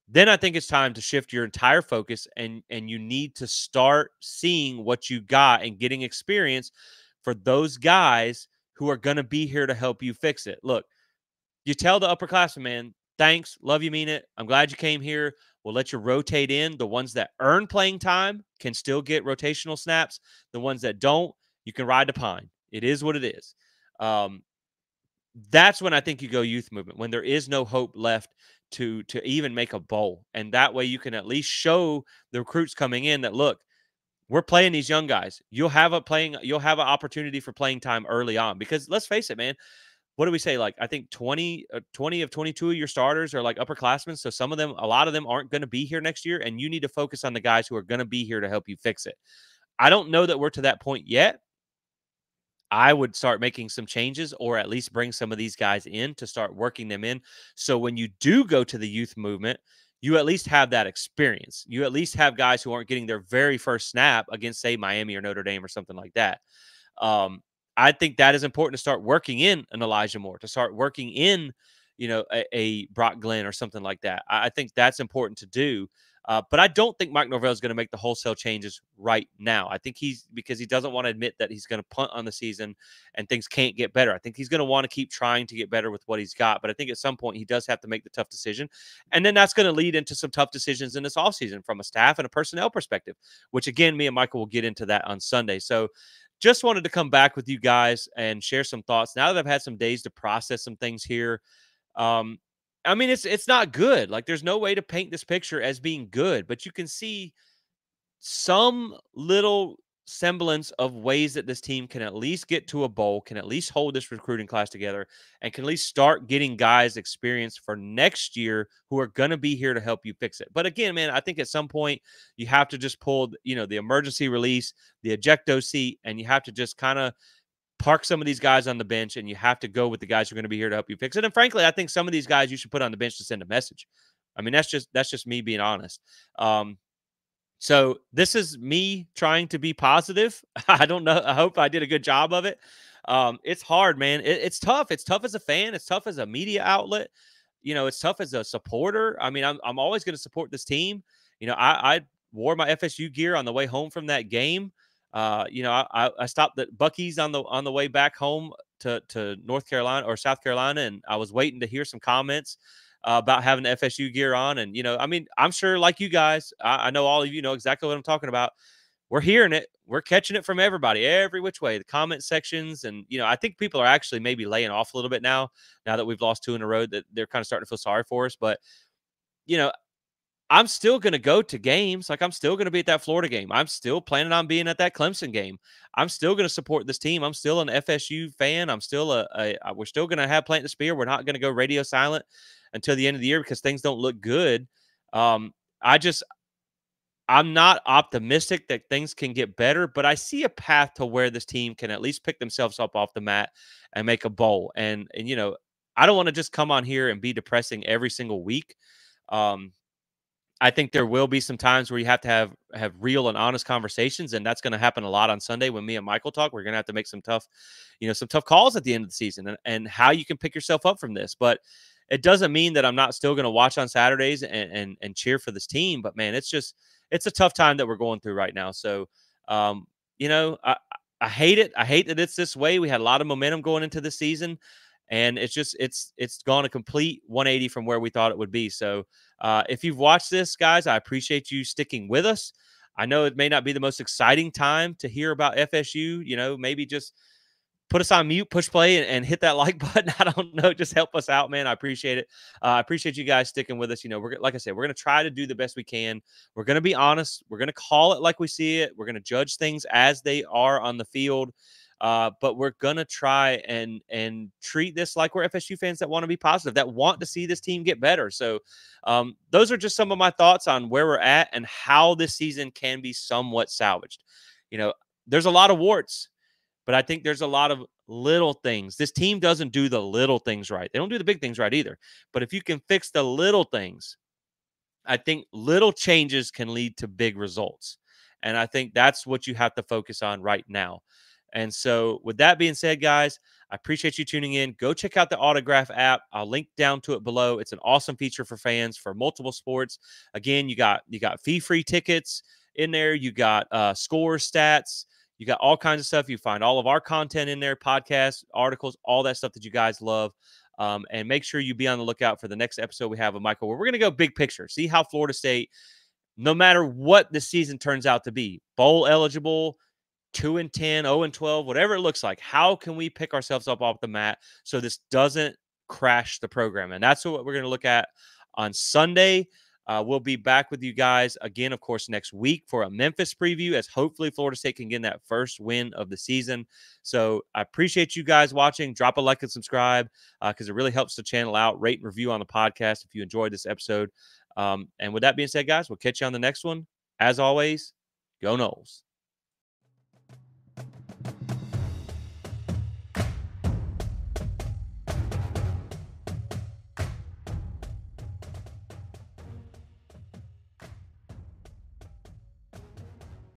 then I think it's time to shift your entire focus, and you need to start seeing what you got and getting experience for those guys who are going to be here to help you fix it. Look, you tell the upperclassmen, man, thanks, love you, mean it. I'm glad you came here. We'll let you rotate in. The ones that earn playing time can still get rotational snaps. The ones that don't, you can ride the pine. It is what it is. Um, that's when I think you go youth movement, when there is no hope left to even make a bowl. And that way you can at least show the recruits coming in that, look, we're playing these young guys. You'll have an opportunity for playing time early on, because let's face it, man, what do we say? Like, I think 20 of 22 of your starters are like upperclassmen. So a lot of them aren't going to be here next year. And you need to focus on the guys who are going to be here to help you fix it. I don't know that we're to that point yet. I would start making some changes, or at least bring some of these guys in to start working them in. So when you do go to the youth movement, you at least have that experience. You at least have guys who aren't getting their very first snap against, say, Miami or Notre Dame or something like that. Um, I think that is important to start working in an Elijah Moore, to start working in, a Brock Glenn or something like that. I think that's important to do. But I don't think Mike Norvell is going to make the wholesale changes right now. I think because he doesn't want to admit that he's going to punt on the season and things can't get better. I think he's going to want to keep trying to get better with what he's got. But I think at some point he does have to make the tough decision. And then that's going to lead into some tough decisions in this offseason from a staff and a personnel perspective, which, again, me and Michael will get into that on Sunday. So just wanted to come back with you guys and share some thoughts. Now that I've had some days to process some things here, um, I mean, it's not good. Like, there's no way to paint this picture as being good, but you can see some little semblance of ways that this team can at least get to a bowl, can at least hold this recruiting class together, and can at least start getting guys experience for next year who are going to be here to help you fix it. But again, man, I think at some point you have to just pull, the emergency release, the ejecto seat, and you have to just kind of park some of these guys on the bench, and you have to go with the guys who are going to be here to help you fix it. And frankly, I think some of these guys you should put on the bench to send a message. I mean, that's just me being honest. So this is me trying to be positive. I don't know. I hope I did a good job of it. It's hard, man. It's tough. It's tough as a fan. It's tough as a media outlet. It's tough as a supporter. I mean, I'm always going to support this team. I wore my FSU gear on the way home from that game. I stopped at Buc-ee's on the way back home to North Carolina or South Carolina, and I was waiting to hear some comments about having the FSU gear on. And I mean, I'm sure, like you guys, I know all of you know exactly what I'm talking about. We're hearing it. We're catching it from everybody, every which way, the comment sections. And, I think people are actually maybe laying off a little bit now that we've lost 2 in a row, that they're kind of starting to feel sorry for us. But, you know, I'm still going to go to games. Like, I'm still going to be at that Florida game. I'm still planning on being at that Clemson game. I'm still going to support this team. I'm still an FSU fan. I'm still we're still going to have Plant the Spear. We're not going to go radio silent until the end of the year because things don't look good. Um, I'm not optimistic that things can get better, but I see a path to where this team can at least pick themselves up off the mat and make a bowl. And I don't want to just come on here and be depressing every single week. Um, I think there will be some times where you have to have real and honest conversations, and that's going to happen a lot on Sunday when me and Michael talk. We're going to have to make some tough calls at the end of the season, and how you can pick yourself up from this. But it doesn't mean that I'm not still going to watch on Saturdays and cheer for this team. But man, it's a tough time that we're going through right now. So, I hate it. I hate that it's this way. We had a lot of momentum going into the season, and it's gone a complete 180 from where we thought it would be. So if you've watched this, guys, I appreciate you sticking with us. I know it may not be the most exciting time to hear about FSU. Maybe just put us on mute, push play, and hit that like button. I don't know. Just help us out, man. I appreciate it. I appreciate you guys sticking with us. Like I said, we're going to try to do the best we can. We're going to be honest. We're going to call it like we see it. We're going to judge things as they are on the field. But we're going to try and treat this like we're FSU fans that want to be positive, that want to see this team get better. So those are just some of my thoughts on where we're at and how this season can be somewhat salvaged. There's a lot of warts, but I think there's a lot of little things. This team doesn't do the little things right. They don't do the big things right either. But if you can fix the little things, I think little changes can lead to big results. And I think that's what you have to focus on right now. And so, with that being said, guys, I appreciate you tuning in. Go check out the Autograph app. I'll link down to it below. It's an awesome feature for fans for multiple sports. Again, you got fee-free tickets in there. You got scores, stats. You got all kinds of stuff. You find all of our content in there, podcasts, articles, all that stuff that you guys love. And make sure you be on the lookout for the next episode we have with Michael, where we're going to go big picture, see how Florida State, no matter what the season turns out to be, bowl eligible, 2-10, 0-12, whatever it looks like, how can we pick ourselves up off the mat so this doesn't crash the program? And that's what we're going to look at on Sunday. We'll be back with you guys again, of course, next week for a Memphis preview, as hopefully Florida State can get that first win of the season. So I appreciate you guys watching. Drop a like and subscribe because it really helps the channel out. Rate and review on the podcast if you enjoyed this episode. And with that being said, guys, we'll catch you on the next one. As always, go Noles.